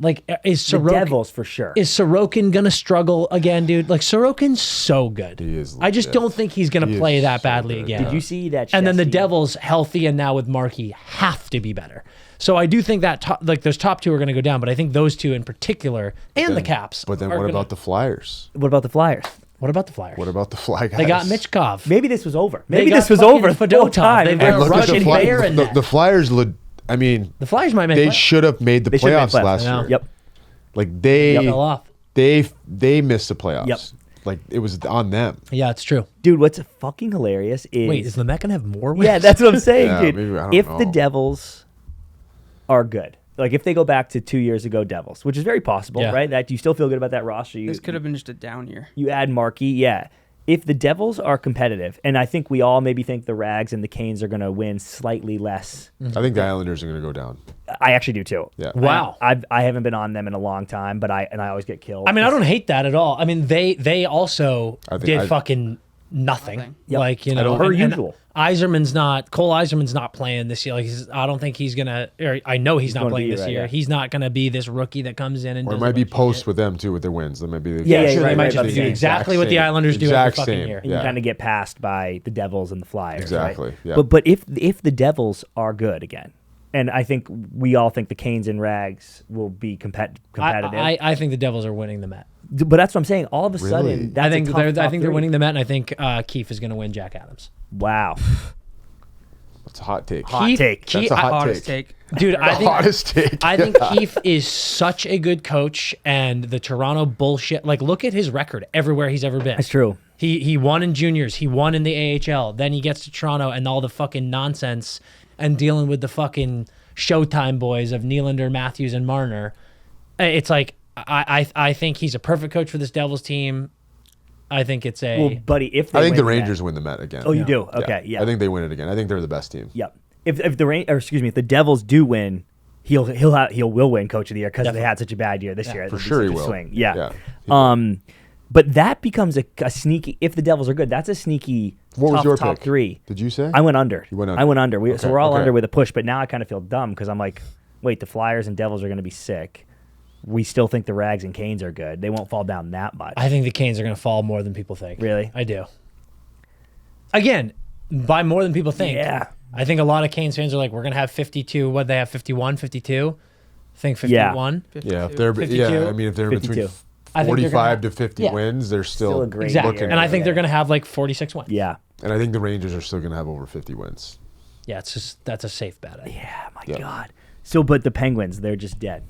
Like, is The Sorokin, Devils for sure. is Sorokin going to struggle again, dude? Like, Sorokin's so good. He is I just legit. don't think he's going He to is play that so badly good. again. Did you see that? And then the Chesney- Devils, healthy and now with Markey, have to be better. So I do think that those top two are going to go down, but I think those two in particular and the Caps. But then are what gonna- about the Flyers? What about the Flyers? what about the Flyers? What about the Fly guys? They got Michkov. Maybe this was over. They Maybe got this was fucking over. The whole Fedotov. time. They And got look at the, Russian Fly, Bear in the, that. the Flyers. I mean, The Flyers might make they play- should have made the They should have playoffs been playoffs. last I know. year. Yep. Like they fell off. they missed the playoffs. Yep. Like it was on them. Yeah, it's true. Dude, what's fucking hilarious is Wait, is the Met gonna have more wins? yeah, that's what I'm saying, Yeah, dude. maybe, I don't If know. the Devils are good, like if they go back to 2 years ago Devils, which is very possible, Yeah. right? That you still feel good about that roster. This could have been just a down year. You add Markey, yeah. If the Devils are competitive, and I think we all maybe think the Rags and the Canes are going to win slightly less. I think the Islanders are going to go down. I actually do too. Yeah. Wow. I haven't been on them in a long time, but I always get killed. I mean, I don't hate that at all. I mean, they also I think did fucking nothing. Nothing. Yep. Like, you know, don't- Per usual. Cole Eiserman's not playing this year. Like, I don't think he's gonna. Or I know he's not gonna playing be, this right, year. yeah. He's not gonna be this rookie that comes in and. Or it does might a be bunch of post shit. with them too with their wins. That might be the Yeah, Sure, right, they might right, just right, do right. exactly what the Islanders do every Exact fucking same. year. And you Yeah. kind of get passed by the Devils and the Flyers. Exactly, Right? yeah. But if the Devils are good again, and I think we all think the Canes and Rags will be competitive. I think the Devils are winning the Met. But that's what I'm saying. All of a Really? sudden, that's I think a tough they're top they're three. winning the Met, and I think Keefe is gonna win Jack Adams. Wow. That's a hot take. Hot take. That's a hot Hottest take. take. Dude, The hottest take. I think Keefe is such a good coach, and the Toronto bullshit. Like, look at his record everywhere he's ever been. That's true. He won in juniors. He won in the AHL. Then he gets to Toronto and all the fucking nonsense and dealing with the fucking Showtime boys of Nylander, Matthews, and Marner. It's like I think he's a perfect coach for this Devils team. I think it's a. Well, buddy, if they I think win the Met- Rangers win the Met again. Oh, you do? Okay, yeah. I think they win it again. I think they're the best team. Yep. If if the Devils do win, he will win Coach of the Year because they had such a bad year this year. For It'll be sure he such a will. Swing. Yeah. Yeah. But that becomes a sneaky. If the Devils are good, that's a sneaky. What was tough your top pick? three? Did you say? I went under. You went under. I went under. So Okay, we're all okay. under with a push. But now I kind of feel dumb because I'm like, wait, the Flyers and Devils are going to be sick. We still think the Rags and Canes are good. They won't fall down that much. I think the Canes are going to fall more than people think. Really? I do. Again, by more than people think. Yeah. I think a lot of Canes fans are like, we're going to have 52. What they have, 51, 52? I think 51. Yeah, if they're 52? yeah, I mean if they're 52. between I think they're 45 gonna- to 50 yeah. wins, they're still a great Exactly. looking And I at think it. they're going to have like 46 wins. Yeah. And I think the Rangers are still going to have over 50 wins. Yeah, it's just that's a safe bet. I think. Yeah. My Yeah. God. So, but the Penguins, they're just dead.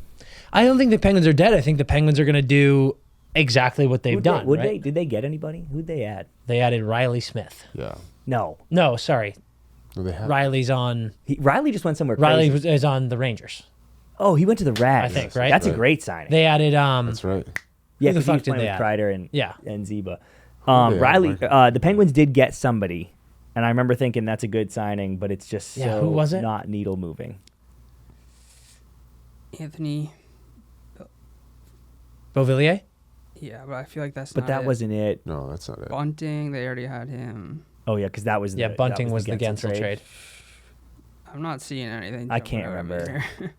I don't think the Penguins are dead. I think the Penguins are going to do exactly what they've Would done. Would right? they? Did they get anybody? Who'd they add? They added Riley Smith. Yeah. No. No, sorry. No, they have. Riley's on. Riley just went somewhere Riley crazy. is on the Rangers. Oh, he went to the Rags. I think, right? That's a Right. great signing. They added. That's right. yeah, who the 'cause he fuck was did playing they with add? Kreider and Yeah. and Zeba. they add, Riley, Mike? the Penguins did get somebody, and I remember thinking that's a good signing, but it's just Yeah, so who was it? not needle moving. Anthony. Beauvillier? Yeah, but I feel like that's But not that it. wasn't it. No, that's not it. Bunting. They already had him. Oh yeah, because that was Yeah, the, Bunting that was the Gensel trade. I'm not seeing anything. I jumping can't out at me remember. here.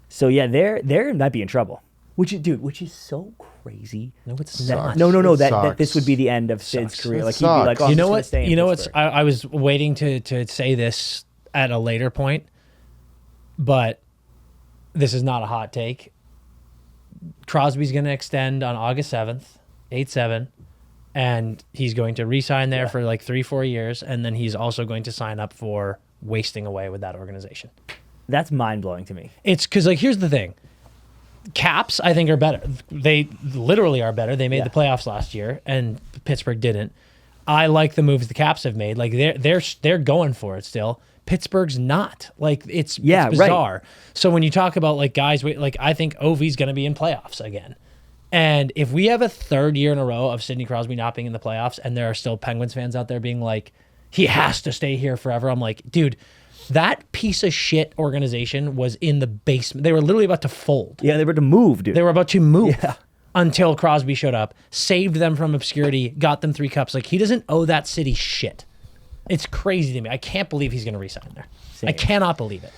So yeah, they might be in trouble. Which is so crazy. No, it's Sucks. not. No, It that this sucks. would be the end of Sid's Sucks. career. It Like he'd be like, sucks. oh, I'm You just know gonna what? stay in You know what's? Pittsburgh. I was waiting to say this at a later point, but this is not a hot take. Crosby's going to extend on August 7th, 8-7, and he's going to re-sign there for like 3-4 years, and then he's also going to sign up for wasting away with that organization. That's mind blowing to me. It's because, like, here's the thing. Caps, I think, are better. They literally are better. They made Yeah. the playoffs last year, and Pittsburgh didn't. I like the moves the Caps have made. Like they're going for it still. Pittsburgh's not. Like it's Yeah, it's right. bizarre. So when you talk about like guys, like I think Ovi's going to be in playoffs again. And if we have a third year in a row of Sidney Crosby not being in the playoffs, and there are still Penguins fans out there being like, he has to stay here forever. I'm like, dude, that piece of shit organization was in the basement. They were literally about to fold. Yeah, they were to move, dude. They were about to move Yeah. until Crosby showed up, saved them from obscurity, got them 3 cups. Like, he doesn't owe that city shit. It's crazy to me. I can't believe he's going to resign there. I Same. cannot believe it.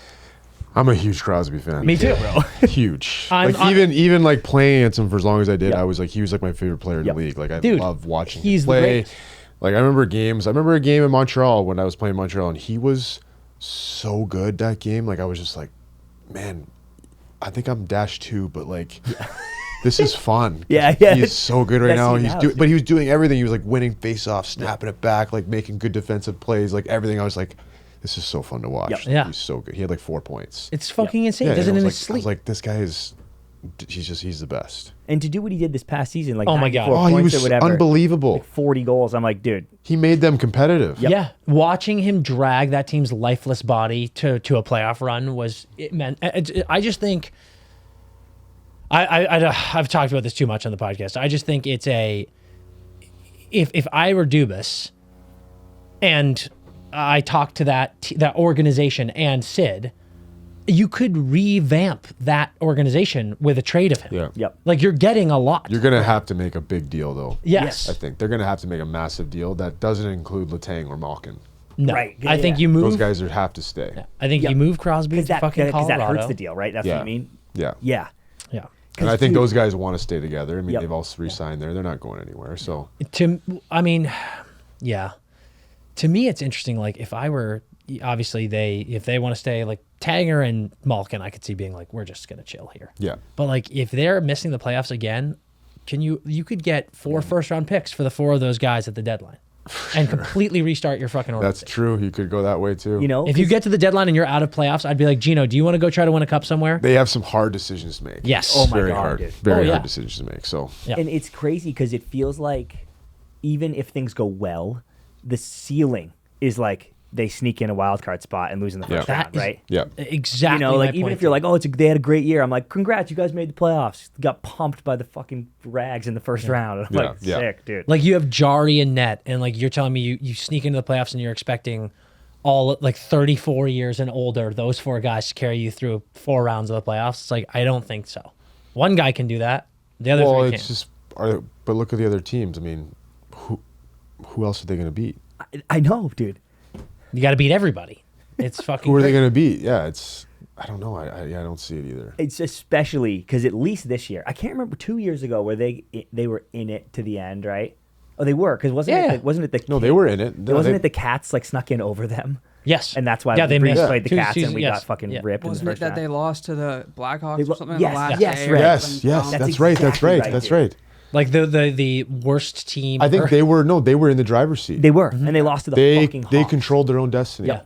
I'm a huge Crosby fan. Me too, bro. Huge. I'm- Like even like playing against him for as long as I did, Yep. I was like he was like my favorite player in Yep. the league. Like I Dude, love watching he's him the play. greatest. Like I remember games. I remember a game in Montreal when I was playing Montreal, and he was so good that game. Like I was just like, man, I think I'm -2, but like. This is fun. Yeah. He's so good right That's now. he He's now, but he was doing everything. He was like winning face-offs, snapping it back, like making good defensive plays, like everything. I was like, this is so fun to watch. Yep. Yeah. He's so good. He had like 4 points. It's fucking insane. Yeah, He does it and in I his was sleep. like, this guy is he's the best. And to do what he did this past season, like Oh my God. 94 Oh, he points was or whatever, unbelievable. like 40 goals. I'm like, dude, He made them competitive. Yep. Yeah, watching him drag that team's lifeless body to a playoff run I just think I've talked about this too much on the podcast. I just think it's if I were Dubas and I talked to that organization and Sid, you could revamp that organization with a trade of him. Yeah. yep. Like you're getting a lot. You're gonna have to make a big deal though. Yes. I think they're gonna have to make a massive deal that doesn't include Letang or Malkin. No. Right, I think yeah. you move. Those guys would have to stay. I think Yep. you move Crosby to fucking because Colorado. that hurts the deal, right? That's what Yeah. you mean? Yeah. Yeah. Yeah. And I think dude- those guys want to stay together. I mean, Yep. they've all re-signed there. They're not going anywhere. So I mean, yeah. To me, it's interesting. Like if I were, obviously if they want to stay, like Tanger and Malkin, I could see being like, we're just gonna chill here. yeah. But like if they're missing the playoffs again, you could get 4 first-round picks for the 4 of those guys at the deadline, and completely restart your fucking organization. That's true. You could go that way too. You know, If you get to the deadline and you're out of playoffs, I'd be like, Gino, do you want to go try to win a cup somewhere? They have some hard decisions to make. Yes. Oh my Very God, hard. dude. Very Oh, yeah. hard decisions to make. So Yeah. and it's crazy because it feels like even if things go well, the ceiling is like they sneak in a wild card spot and lose in the first Yeah. round, right? yeah. Exactly. You know, like my even point if you're there. like, oh, they had a great year, I'm like, congrats, you guys made the playoffs. Got pumped by the fucking Rags in the first round. I'm Yeah, like, yeah. sick, dude. Like you have Jari and Net, and like you're telling me you sneak into the playoffs and you're expecting all like 34 years and older, those 4 guys to carry you through 4 rounds of the playoffs. It's like, I don't think so. One guy can do that. The other Well, 3 it's can't. just. But look at the other teams. I mean, who else are they going to beat? I know, dude. You got to beat everybody. It's fucking. Who are they crazy. going to beat? Yeah, it's. I don't know. I don't see it either. It's especially because at least this year, I can't remember 2 years ago where they were in it to the end, right? Oh, they were because wasn't Yeah. it the No, they were in it. No, wasn't they- it the Cats like snuck in over them? Yes. And that's why they Breeze missed played the two Cats seasons- and we yes. got fucking Yeah. ripped Wasn't in the it first that round. they lost to the Blackhawks They or lo- something yes, in the last yes, day? right. Yes, yes, That's that's right. That's exactly right. right, That's dude. right. Like the worst team. I think they were in the driver's seat. They were, and they lost to the They fucking they Hawks. controlled their own destiny. Yeah.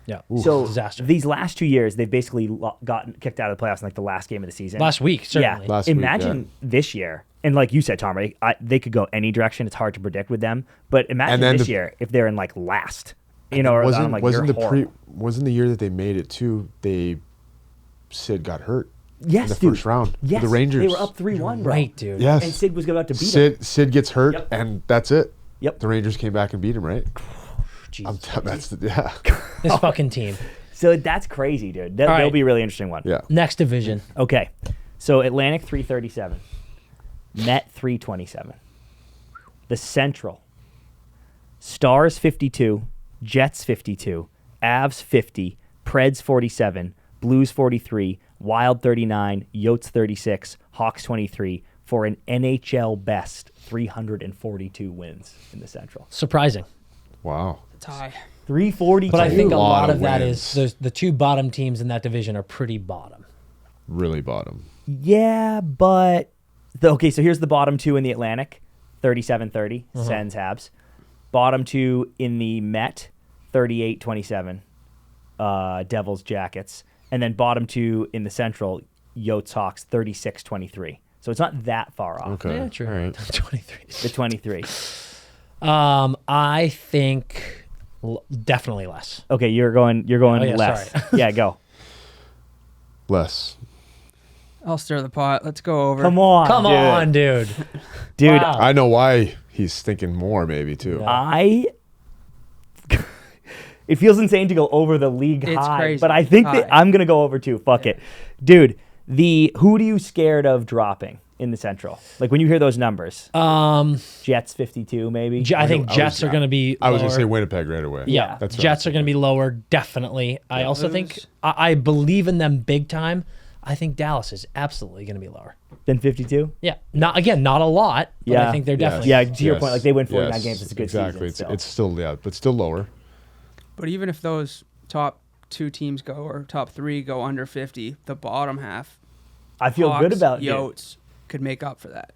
Yeah. So disaster. these last 2 years, they've basically gotten kicked out of the playoffs in like the last game of the season. Last week, certainly. Yeah. Last week, Imagine this year, and like you said, Tom, right? They could go any direction. It's hard to predict with them. But imagine And then this the- year if they're in like last. You know, or I'm like, wasn't you're the horrible. wasn't the year that they made it too? Sid got hurt. Yes, in the dude. first round. Yes, The Rangers. they were up 3-1, bro. Right, dude. Yes. And Sid was about to beat him. Sid gets hurt, Yep. and that's it. Yep. The Rangers came back and beat him, right? Jesus. That's the yeah. This fucking team. So that's crazy, dude. All That'll right. be a really interesting one. Yeah. Next division. Okay. So Atlantic 337. Net 327. The Central. Stars 52. Jets 52. Avs 50. Preds 47. Blues 43. Wild 39. Yotes 36. Hawks 23. For an NHL best 342 wins in the Central. Surprising. Wow. Tie. 342. But I think a lot lot of of that wins. is the 2 bottom teams in that division are pretty bottom. Really bottom. Yeah, but okay, so here's the bottom 2 in the Atlantic, 37-30, Sens Habs. Bottom 2 in the Met, 38-27, Devils Jackets. And then bottom 2 in the Central, Yotes Hawks, 36-23. So it's not that far off. Okay. Yeah, true. All right. 23. The 23. I think definitely less. Okay, you're going yeah, less. sorry. Yeah, go. Less. I'll stir the pot. Let's go over. Come on. Come dude. on, dude. Dude, Wow. I know why he's thinking more, maybe too. Yeah. It feels insane to go over the league It's high, crazy. but I think High. that I'm gonna go over too. Fuck it, dude. Who do you scared of dropping in the Central? Like when you hear those numbers, Jets 52 maybe. I think I Jets was- are going to be I was gonna lower. say Winnipeg right away. Yeah, That's what Jets I are going to be lower, definitely. I also think I believe in them big time. I think Dallas is absolutely going to be lower. Then 52. Yeah, not a lot, but I think they're definitely. Yeah, to your point, like they win 49 Yes, games. It's a good exactly. season. It's still but still lower. But even if those top 2 teams go or top 3 go under 50, the bottom half, I feel Hawks, good about it. Yotes could make up for that.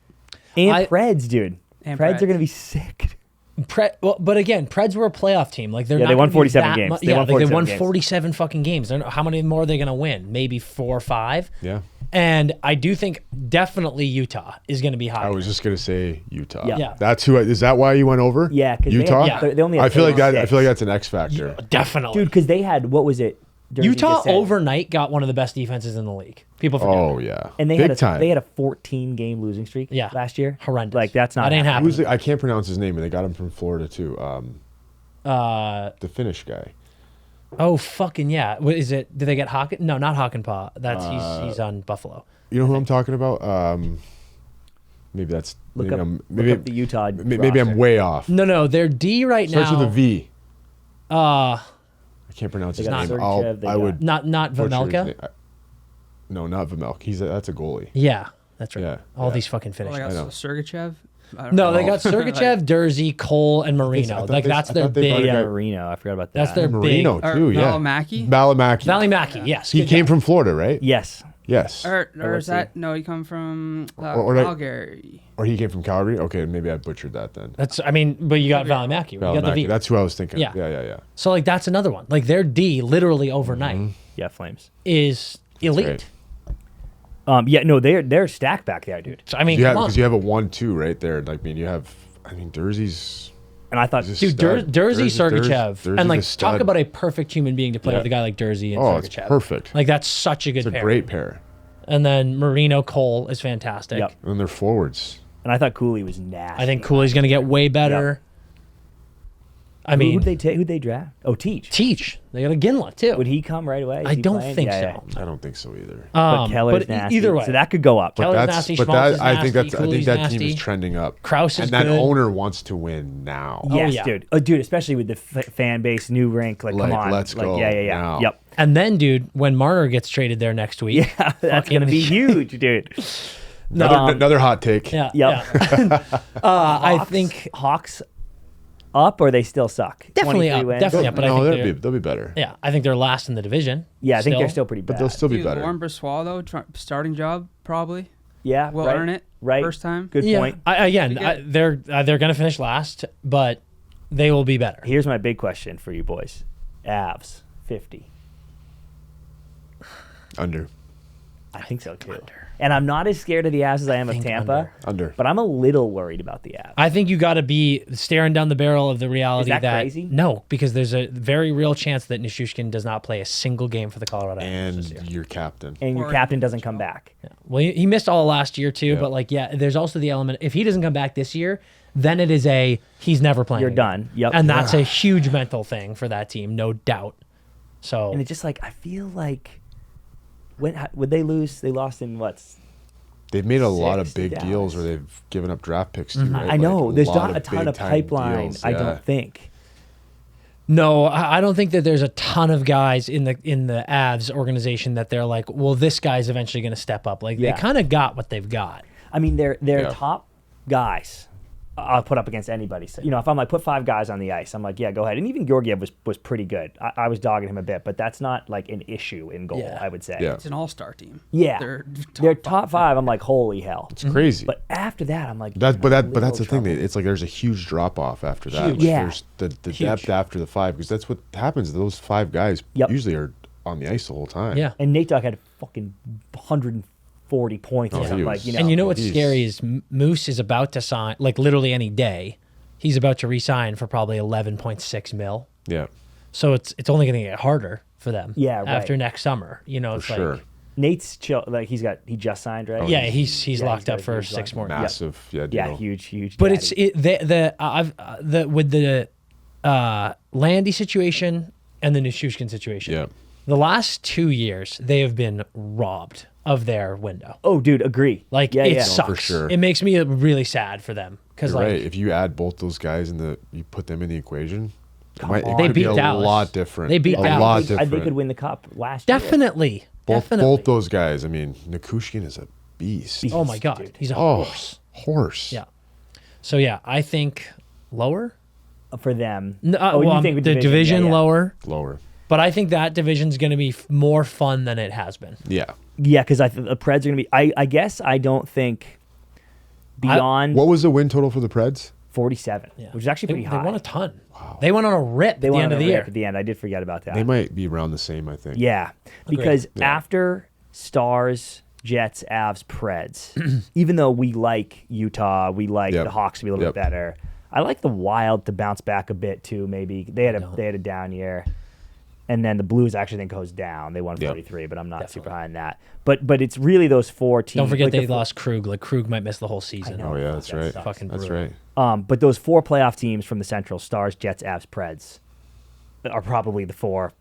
And Preds, dude. And Preds are Preds. going to be sick. But again, Preds were a playoff team. Like they're Yeah, not they won gonna be 47 that games. mu- They yeah, won like they 47 won games. 47 fucking games. I don't know how many more are they going to win? Maybe 4 or 5. Yeah. And I do think definitely Utah is going to be higher. I was just gonna say Utah. Yeah. That's who. Is that why you went over? Yeah, 'cause they Utah. had- they only had I feel like that. I 36. feel like that's an X factor. Definitely. Dude, because they had, what was it? Jersey Utah just said. overnight got one of the best defenses in the league. People forget. Oh that. yeah, And they big had time. They had a 14-game losing streak Yeah. last year. Horrendous. Like, that's not That ain't happening. happening. I can't pronounce his name, and they got him from Florida too. The Finnish guy. Oh, fucking yeah. What is it? Did they get Hawken? No, not Hawkenpaw. That's he's on Buffalo. You know who I'm talking about? Maybe that's Look maybe up, I'm, look maybe up the Utah. maybe I'm roster. way off. No, their D right Starts now. with a V. Uh, I can't pronounce his They got name. Sergachev, they I got- would not butcher his Vamelka. name. No, not Vamelk. That's a goalie. Yeah, that's right. Yeah, All yeah. these fucking Oh, Finnish. they got I know. Sergachev. I don't No, know. they got Sergachev, Dursey, Cole, and I Marino. thought Like they- that's I their thought they big. brought a Yeah, guy- Marino. I forgot about that. That's their Marino big. too. Yeah, Valimaki? Valimaki. Valimaki. Yes, He good came job. from Florida, right? Yes. Yes. Or let's is that no? He come from Or like- Calgary. Or he came from Calgary. Okay, maybe I butchered that then. That's. I mean, but you got Valimaki. You got the Valimaki. V. That's who I was thinking. Yeah. Yeah. So like that's another one. Like their D literally overnight Yeah, Flames. is elite. right. Yeah, no, they're stacked back there, dude. So, I mean, You have come on. because you have a 1-2 right there. Like, I mean, Dursey's. And I thought, He's Dude, stud. Dursey, Dursey's Sergachev, and like the talk stud. about a perfect human being to play Yeah. with a guy like Dursey and Oh, it's Sergachev. perfect. Like that's such a good It's a pair. great pair. And then Marino Cole is fantastic. Yep. And they're forwards. and I thought Cooley was nasty. I think Cooley's going to get way better. I mean, who'd they take? Who'd they draft? Oh, Teach. They got a Ginla too. Would he come right away? Is I he don't playing? think Yeah, so. yeah. I don't think so either. But Keller's but nasty. either way, So that could go up. Keller's But that's nasty, but Schmaltz that is I think nasty, that's I think Cooley's that team nasty. is trending up. Kraus is and that good. owner wants to win now. Oh, Yes, yeah. dude. Oh, dude, especially with the fan base, new rink. Like, Like, come on. let's like, go Yeah. now. Yep. And then, dude, when Marner gets traded there next week, Yeah, that's fucking- gonna be huge, dude. Another hot take. Yeah, Yep. yeah. I Hawks- think Hawks up or they still suck. definitely 23 up, wins? definitely up. But I no, think they'll be better. yeah, I think they're last in the division. Yeah, I think they're still pretty bad. But they'll still be Dude, better. Lauren Brossoit, though, starting job probably. Yeah, Will right, earn it right. first time. Good Yeah, point. they're going to finish last, but they will be better. Here's my big question for you boys. Avs 50. Under. I think so too. And I'm not as scared of the Avs as I am of think Tampa. Under. But I'm a little worried about the Avs. I think you got to be staring down the barrel of the reality Is that crazy? No, because there's a very real chance that Nichushkin does not play a single game for the Colorado Avalanche And this year. your captain. And your Or- captain doesn't come back. Well, he missed all last year too, Yeah. but like, yeah, there's also the element if he doesn't come back this year, then it is he's never playing. You're again. done. Yep. And that's a huge mental thing for that team, no doubt. So And it's just like I feel like would they lose? They lost in what's They've made a lot of Six to big Dallas. deals where they've given up draft picks too, right? I know. Like, There's lot not a ton of big-time pipeline. deals, I yeah. don't think. no, I don't think that there's a ton of guys in the Avs organization that they're like, well, this guy's eventually going to step up. Like Yeah. they kind of got what they've got. I mean, they're Yeah. top guys. I'll put up against anybody. So, if I'm like put 5 guys on the ice, I'm like, yeah, go ahead. And even Georgiev was pretty good. I was dogging him a bit, but that's not like an issue in goal. Yeah. I would say. Yeah. It's an all-star team. Yeah. They're top 5. I'm like, holy hell. It's crazy. But after that, I'm like, But that's the little thing. trouble. It's like there's a huge drop off after that. Huge. Like, Yeah. There's the Huge. depth after the 5 because that's what happens. Those 5 guys Yep. usually are on the ice the whole time. Yeah. And Nate Dogg had fucking 140 points or Oh, he something. was- Like, And you know what's he's- scary is Moose is about to sign, like literally any day, he's about to re-sign for probably 11.6 mil. Yeah. So it's only going to get harder for them. Yeah, right. After next summer, it's For sure. like Nate's chill. Like he just signed, right? yeah, he's Yeah, locked up got a for huge 6 lock. more. Massive. Yeah. Yeah, deal. huge. But daddy. with the Landy situation and the Nichushkin situation. Yeah. The last 2 years they have been robbed of their window. Oh, dude, agree. Like yeah, it yeah. sucks. for sure. It makes me really sad for them because You're like right. If you add both those guys you put them in the equation, it might, on. it They could be beat a Dallas. lot different. They beat a Dallas. lot I different. think they could win the cup last year. definitely, both definitely. both those guys. I mean, Nikushkin is a beast. Oh my god, dude. he's a Oh, horse. horse. Yeah. So yeah, I think lower. for them. No, you well, think with the division Yeah, yeah. lower, Lower. but I think that division's going to be more fun than it has been. Yeah. Yeah, because I think the Preds are going to be. I guess I don't think beyond What was the win total for the Preds? 47, Yeah. which is actually They, pretty they high. won a ton. They went on a rip They at the won end on of a the rip year. At the end, I did forget about that. They might be around the same, I think. Yeah, because Yeah. after Stars Jets, Avs, Preds. Even though we like Utah, we like Yep. the Hawks to be a little bit better. I like the Wild to bounce back a bit too. Maybe they had a down year, and then the Blues actually think goes down. They won 43, but I'm not super high on that. But it's really those 4 teams. Don't forget like they lost Krug. Like Krug might miss the whole season. Oh yeah, that's right. Fucking That's brutal. right. But those 4 playoff teams from the Central: Stars, Jets, Avs, Preds, are probably the 4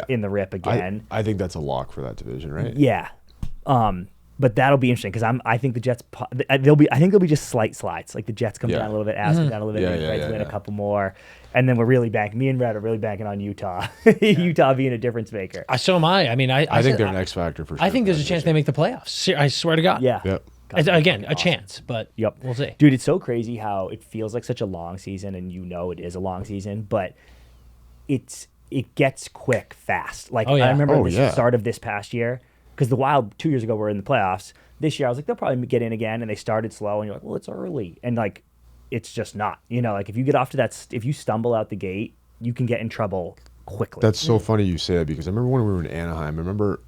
in the rip again. I think that's a lock for that division, right? Yeah. But that'll be interesting because I think the Jets they'll be just slight slides. Like the Jets come down a little bit, Avs come down a little bit, the Preds win a couple more, and then me and Red are really banking on Utah. Utah being a difference maker. So am I. I mean, I think they're an X factor for sure. I think there's a chance they make the playoffs. I swear to God. Yeah. Yep. Again, a chance, but we'll see. Dude, it's so crazy how it feels like such a long season, and it is a long season, but it gets quick fast. Like I remember the start of this past year. Because the Wild 2 years ago were in the playoffs. This year I was like, they'll probably get in again, and they started slow, and you're like, well, it's early, and like, it's just not. Like if you get off to that, if you stumble out the gate, you can get in trouble quickly. That's so funny you say that because I remember when we were in Anaheim. I remember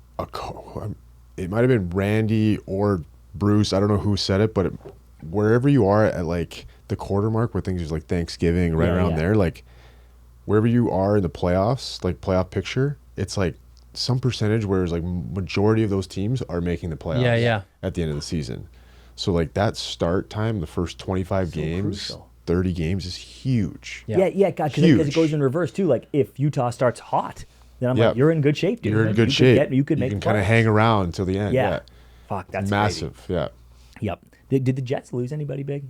it might have been Randy or Bruce. I don't know who said it, but wherever you are at like the quarter mark where things is like Thanksgiving, right around there, like wherever you are in the playoffs, like playoff picture, it's like some percentage where it's like majority of those teams are making the playoffs at the end of the season. So like that start time, the first 25 games, crucial. 30 games is huge. God, because it goes in reverse too. Like if Utah starts hot, then I'm like, you're in good shape, dude. You're in good shape. You can kind of hang around until the end. Yeah. Fuck, that's massive. Crazy. Yeah. Yep. Did the Jets lose anybody big?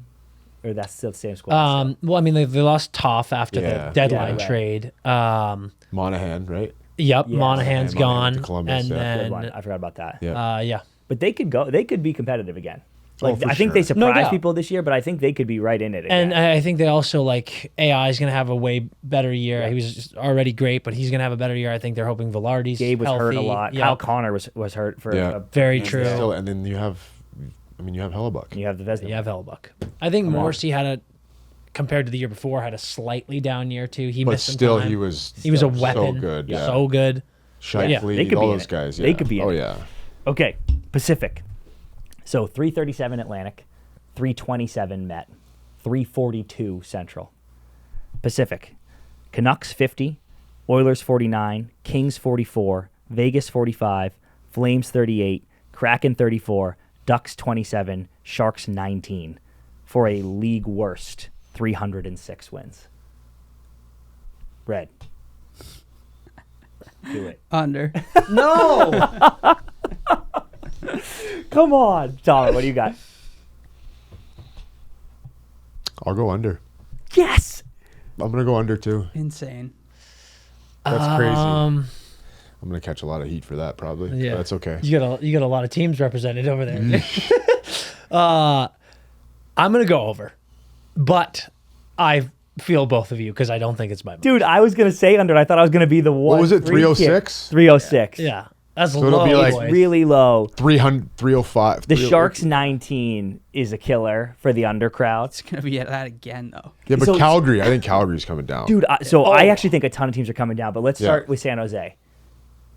Or that's still the same squad? Well, I mean, they lost Toff after the deadline trade. Monahan, right? Yep, Monahan's gone, Columbus, and then I forgot about that. Yeah. But they could go. They could be competitive again. Like I think they surprised people this year, but I think they could be right in it again. And I think they also like AI is going to have a way better year. Yeah. He was just already great, but he's going to have a better year. I think they're hoping Velarde's Gabe was healthy. hurt a lot. Yep. Kyle Connor was hurt for very true. Still, and then you have Hellebuck. And you have the Vezina. You have Hellebuck. I think Morrissey compared to the year before, had a slightly down year too. He missed some time. He was a weapon. So good. Yeah. So good. Shifley, all those guys. Yeah. They could be in it. yeah. Okay, Pacific. So 337 Atlantic, 327 Met, 342 Central. Pacific. Canucks 50, Oilers 49, Kings 44, Vegas 45, Flames 38, Kraken 34, Ducks 27, Sharks 19 for a league worst 306 wins. Red. Do it. Under. No. Come on. Tom, what do you got? I'll go under. Yes. I'm going to go under too. Insane. That's crazy. I'm going to catch a lot of heat for that probably. Yeah. But that's okay. You got a lot of teams represented over there. I'm going to go over. But I feel both of you because I don't think it's my money. Dude, I was going to say under. I thought I was going to be the one. What was it, 306? 306. Yeah. That's So low. it'll be like boys. Really low. 300, 305. The Sharks 19 is a killer for the under crowd. It's going to be at that again, though. Yeah, but So- Calgary, I think Calgary's coming down. Dude, I actually think a ton of teams are coming down, but let's start with San Jose.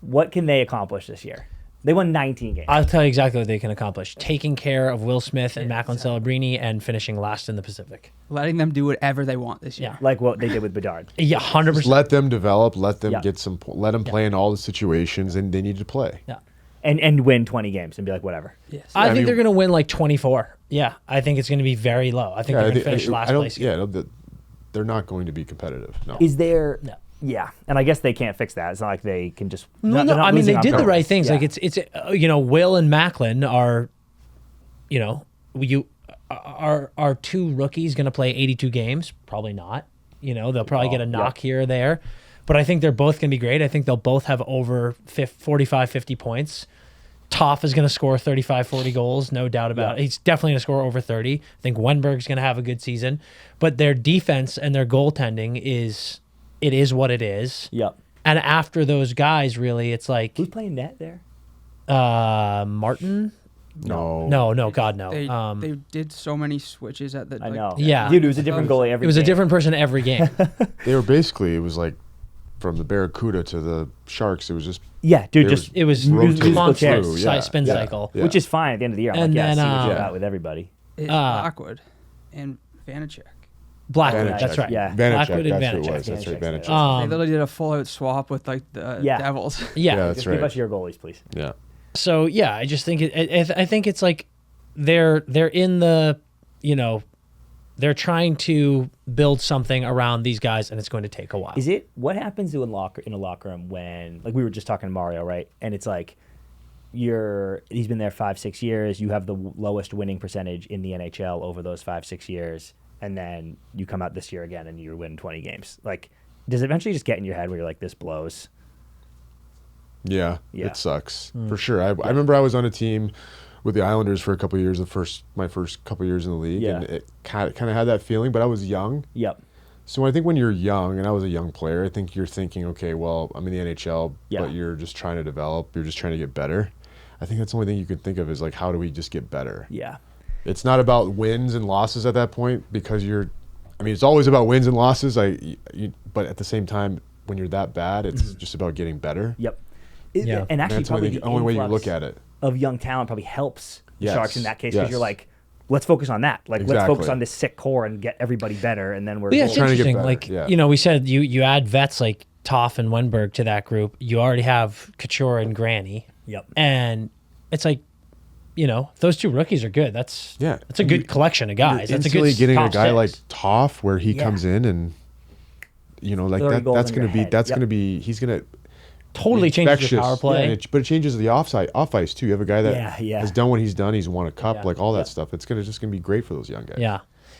What can they accomplish this year? They won 19 games. I'll tell you exactly what they can accomplish. Taking care of Will Smith and Macklin Celebrini and finishing last in the Pacific. Letting them do whatever they want this year. Yeah. Like what they did with Bedard. Yeah, 100%. Just let them develop, let them Yeah. get some, let them play in all the situations and they need to play. Yeah. And win 20 games and be like, whatever. Yes. I think they're going to win like 24. Yeah, I think it's going to be very low. I think they're going to finish last place. Yeah, they're not going to be competitive. No. Is there... No. Yeah, and I guess they can't fix that. It's not like they can just... No, they're not I mean, losing they on did the purpose. right things. Yeah. Like it's Will and Macklin are, are two rookies going to play 82 games? Probably not. They'll probably get a knock here or there. But I think they're both going to be great. I think they'll both have over 45, 50 points. Toff is going to score 35, 40 goals, no doubt about it. He's definitely going to score over 30. I think Wenberg's going to have a good season. But their defense and their goaltending is what it is. Yep. And after those guys, really, it's like... Who's playing net there? Martin? No, God, no. They did so many switches at the... I know. Yeah. Dude, it was a different goalie every It was a game. different person every game. They were basically, it was like from the Barracuda to the Sharks, it was just Yeah, dude, It just It was Rotating constant through, yeah, spin yeah. cycle. Yeah. which is fine at the end of the year. I'm And like, yeah, then, see what you yeah. got with everybody. It's Blackwood and Vanacek. Blackwood, Vanacek. that's right. Yeah. Blackwood Vanacek, and that's who it Vanacek. was. That's right, Vanacek. Vanacek. They literally did a full out swap with like the Yeah. Devils. Yeah. Yeah, that's Just right. give us your goalies, please. Yeah. So yeah, I just think I think it's like they're in the, you know, they're trying to build something around these guys, and it's going to take a while. Is it what happens in a locker room when, like, we were just talking to Mario, right? And it's like he's been there 5-6 years. You have the lowest winning percentage in the NHL over those 5-6 years, and then you come out this year again and you win 20 games. Like, does it eventually just get in your head where you're like, this blows? Yeah, Yeah. it sucks for sure. I remember I was on a team with the Islanders for a couple of years, my first couple of years in the league, Yeah. and it kind of had that feeling. But I was young, Yep. so I think when you're young, and I was a young player, I think you're thinking, okay, well, I'm in the NHL, Yeah. but you're just trying to develop, you're just trying to get better. I think that's the only thing you can think of is like, how do we just get better? Yeah. It's not about wins and losses at that point because it's always about wins and losses. But at the same time, when you're that bad, it's just about getting better. Yep. Yeah. And actually, That's probably the the only way you influx look at it. of young talent probably helps the Yes. Sharks in that case, because Yes. you're like, let's focus on that. Like, let's focus Exactly. on this sick core and get everybody better, and then we're But yeah, it's Trying to get interesting. better, Like, yeah. you know, we said you add vets like Toff and Wenberg to that group. You already have Couture and Granny. Yep. And it's like, you know, those two rookies are good. That's Yeah. a good collection of guys. That's a good Instantly getting a top guy six. like Toff where he Yeah. comes in and like 30 goals that's in going your to be head. that's Yep. going to be he's going to totally changes your power play. but it changes the off ice too. You have a guy that Yeah. has done what he's done. He's won a cup, Yeah. like all that stuff. It's just going to be great for those young guys. Yeah.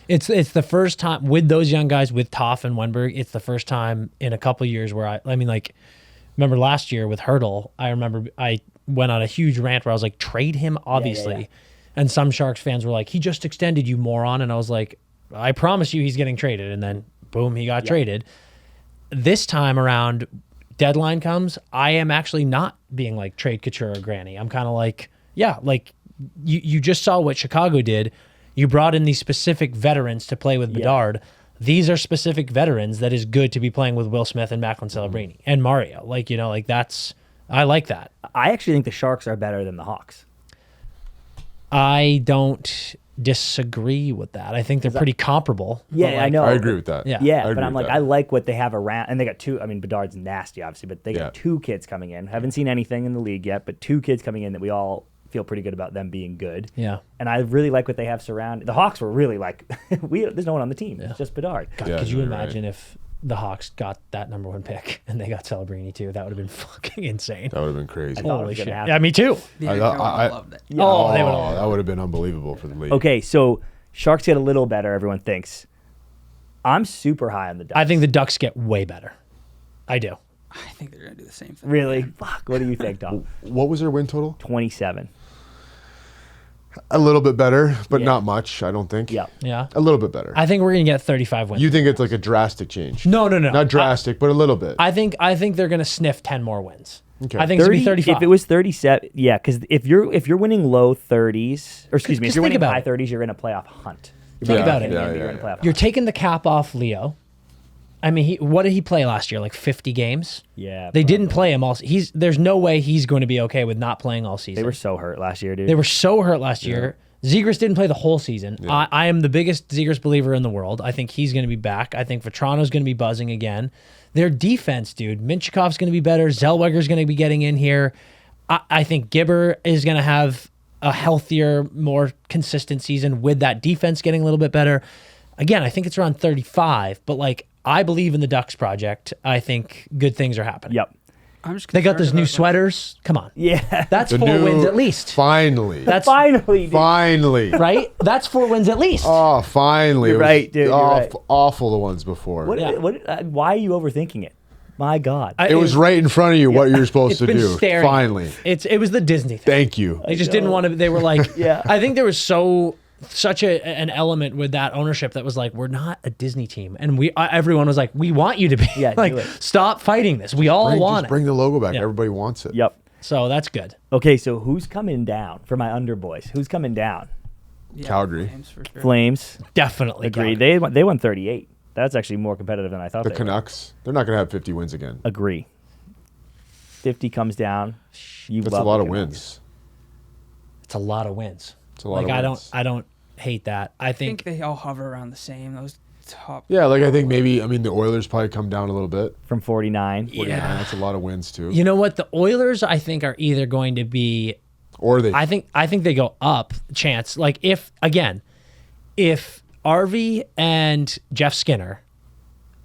It's the first time with those young guys, with Toff and Wenberg, it's the first time in a couple of years where remember last year with Hurdle, I remember I went on a huge rant where I was like, trade him, obviously. yeah. And some Sharks fans were like, he just extended, you moron. And I was like, I promise you he's getting traded. And then boom, he got traded. This time around, deadline comes, I am actually not being like trade Couture or Granny. I'm kind of like, yeah, like you just saw what Chicago did. You brought in these specific veterans to play with Bedard. These are specific veterans that is good to be playing with Will Smith and Macklin Celebrini and Mario. Like, you know, like I like that. I actually think the Sharks are better than the Hawks. I don't disagree with that. I think they're pretty comparable. Yeah, But, like, I know. I agree with that. Yeah. Yeah, I but agree I'm with like, that. I like what they have around, and they got two. I mean, Bedard's nasty, obviously, but they got Yeah. two kids coming in. Haven't seen anything in the league yet, but two kids coming in that we all feel pretty good about them being good. Yeah. And I really like what they have surrounded. The Hawks were really like, there's no one on the team. It's just Bedard. God, Yeah, could you you're right. imagine if the Hawks got that number 1 pick and they got Celebrini too? That would have been fucking insane. That would have been crazy. thought it Holy was shit. gonna happen. Yeah, me too. The I- NHL I- loved it. Oh, they would that would have been unbelievable for the league. Okay, so Sharks get a little better, everyone thinks. I'm super high on the Ducks. I think the Ducks get way better. I do. I think they're gonna do the same thing. Really? Fuck. What do you think, Tom? What was their win total? 27. A little bit better, but Yeah. not much. I don't think. Yeah. Yeah. A little bit better. I think we're going to get 35 wins. You think it's like a drastic change? No. Not drastic, but a little bit. I think they're going to sniff 10 more wins. Okay. I think it's going to be 35. If it was 37, yeah, because if you're winning low 30s, or excuse me, if Just you're think winning about high it. 30s, you're in a playoff hunt. Think about it. You're in a playoff You're hunt. taking the cap off Leo. I mean, what did he play last year? Like 50 games? Yeah, They didn't play him all. There's no way he's going to be okay with not playing all season. They were so hurt last year, dude. They were so hurt last year. Zegras didn't play the whole season. I am the biggest Zegras believer in the world. I think he's going to be back. I think Vetrano's going to be buzzing again. Their defense, dude. Minchikov's going to be better. Zellweger's going to be getting in here. I think Gibber is going to have a healthier, more consistent season with that defense getting a little bit better. Again, I think it's around 35, but like I believe in the Ducks project. I think good things are happening. Yep. I'm just They got those concerned new about, sweaters. Come on. Yeah. That's The 4 new- wins at least. Finally. That's Finally, dude. Finally. right? That's 4 wins at least. Oh, finally. You're It was right, dude, you're right. Awful the ones before. Why are you overthinking it? My God. It was right in front of you what you're supposed It's to been do. staring. Finally. It was the Disney thing. Thank you. They just didn't want to. They were like, Yeah. I think there was such an element with that ownership that was like, we're not a Disney team, and everyone was like, we want you to be. Yeah, like, do it. stop fighting this. We all want Just bring it. the logo back. Yeah. Everybody wants it. Yep. So that's good. Okay, so who's coming down for my underboys? Who's coming down? yeah, Calgary. Flames for sure. Flames. Definitely. Agreed. Calgary. They won 38. That's actually more competitive than I thought. The they were. Canucks, they're not going to have 50 wins again. Agree. 50 comes down. You That's love a lot the of Canucks. wins. It's a lot of wins. It's a lot like of I wins. don't hate that. I I think think they all hover around the same. Those top. Yeah, like I think maybe, I mean, the Oilers probably come down a little bit. From 49. 49, that's a lot of wins too. you know what, the Oilers I think are either going to be Or they, I think they go up chance. Like if RV and Jeff Skinner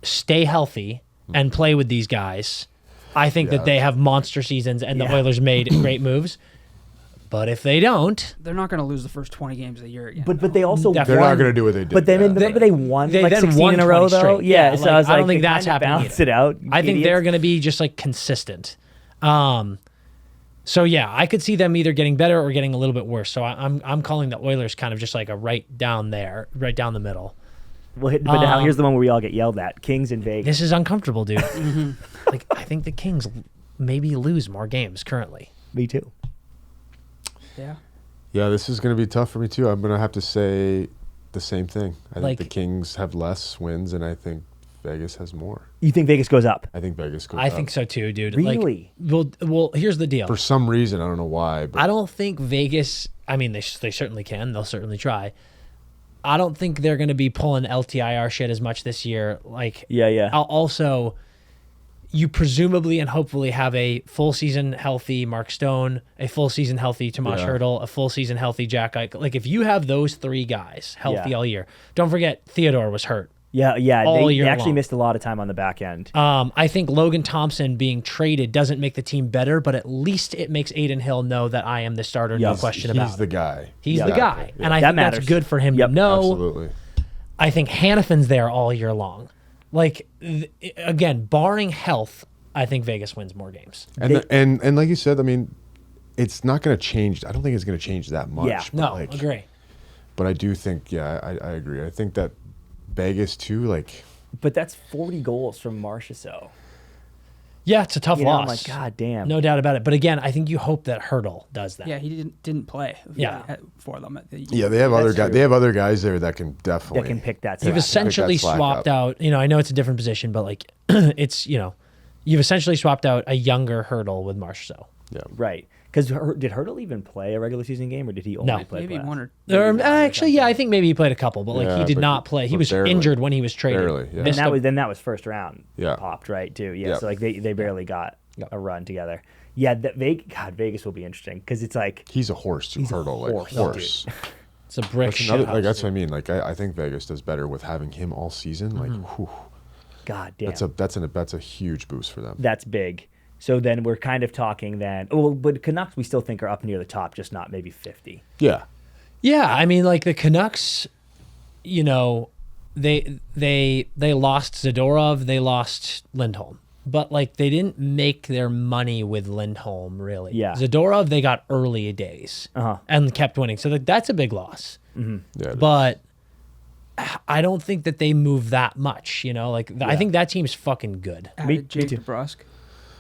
stay healthy and play with these guys, I think Yeah. that they have monster seasons and the Oilers made great moves. But if they don't, They're not going to lose the first 20 games of the year again. But they also Definitely. they're won. not going to do what they did. But then yeah. remember they won they like then 16 won in a row 20 though. straight. Yeah, Yeah, so like, I was like, I don't think they that's kinda happening balanced it out. you I think idiots. they're going to be just like consistent. So yeah, I could see them either getting better or getting a little bit worse. So I'm calling the Oilers kind of just like a right down there, right down the middle. But now here's the one where we all get yelled at: Kings in Vegas. This is uncomfortable, dude. Like I think the Kings maybe lose more games currently. Me too. yeah. Yeah, this is going to be tough for me too. I'm going to have to say the same thing. I Like- think the Kings have less wins, and I think Vegas has more. You think Vegas goes up? I think Vegas goes I up. think so too, dude. Really? Like, well, here's the deal. For some reason, I don't know why, but I don't think Vegas. I mean, they certainly can. They'll certainly try. I don't think they're going to be pulling LTIR shit as much this year. Like, Yeah. I'll also, you presumably and hopefully have a full season healthy Mark Stone, a full season healthy Tomas Yeah. Hertl, a full season healthy Jack Eichel. Like, if you have those three guys healthy Yeah. all year, don't forget Theodore was hurt. Yeah. All They year actually long. missed a lot of time on the back end. I think Logan Thompson being traded doesn't make the team better, but at least it makes Aiden Hill know that I am the starter, no Yes, question he's about the it. guy. He's the Exactly. guy. Yeah. And I That think matters. that's good for him Yep. to know. Absolutely. I think Hannafin's there all year long. Like, again, barring health, I think Vegas wins more games. And and like you said, I mean, it's not going to change. I don't think it's going to change that much. Yeah. but No, like, agree. But I do think, yeah, I agree. I think that Vegas too, like, But that's 40 goals from Marchessault. Yeah, it's a tough You know, loss. I'm like, God damn. No doubt about it. But again, I think you hope that Hurdle does that. Yeah, he didn't play. Yeah. For them. yeah, they have other That's guys. true. They have other guys there that can definitely That can pick that. You've slack. essentially slack swapped up. out, I know it's a different position, but like, it's, you've essentially swapped out a younger Hurdle with Marchessault. Yeah. Right. Because did Hertl even play a regular season game, or did he only No. play Maybe playoffs? one or Or, actually, yeah, I think maybe he played a couple, but like Yeah, he did but- not play. He but was barely. injured when he was traded. Barely, yeah. Missed Then that was first round. Yeah. Popped right too. Yeah. Yeah. So like they barely got a run together. Yeah. Vegas will be interesting because it's like He's a horse too. He's a Hurdle, horse, like horse. It's a brick That's another, shit like house. that's what I mean. Like I think Vegas does better with having him all season. Like, whew, God damn. that's a huge boost for them. That's big. So then we're kind of talking then. Oh, but Canucks we still think are up near the top, just not maybe 50. Yeah. Yeah, I mean, like the Canucks, they lost Zadorov, they lost Lindholm, but like they didn't make their money with Lindholm really. Yeah. Zadorov they got early days and kept winning, so like that's a big loss. Yeah. it But I don't think that they move that much. I think that team's fucking good. added Jake too. DeBrusk.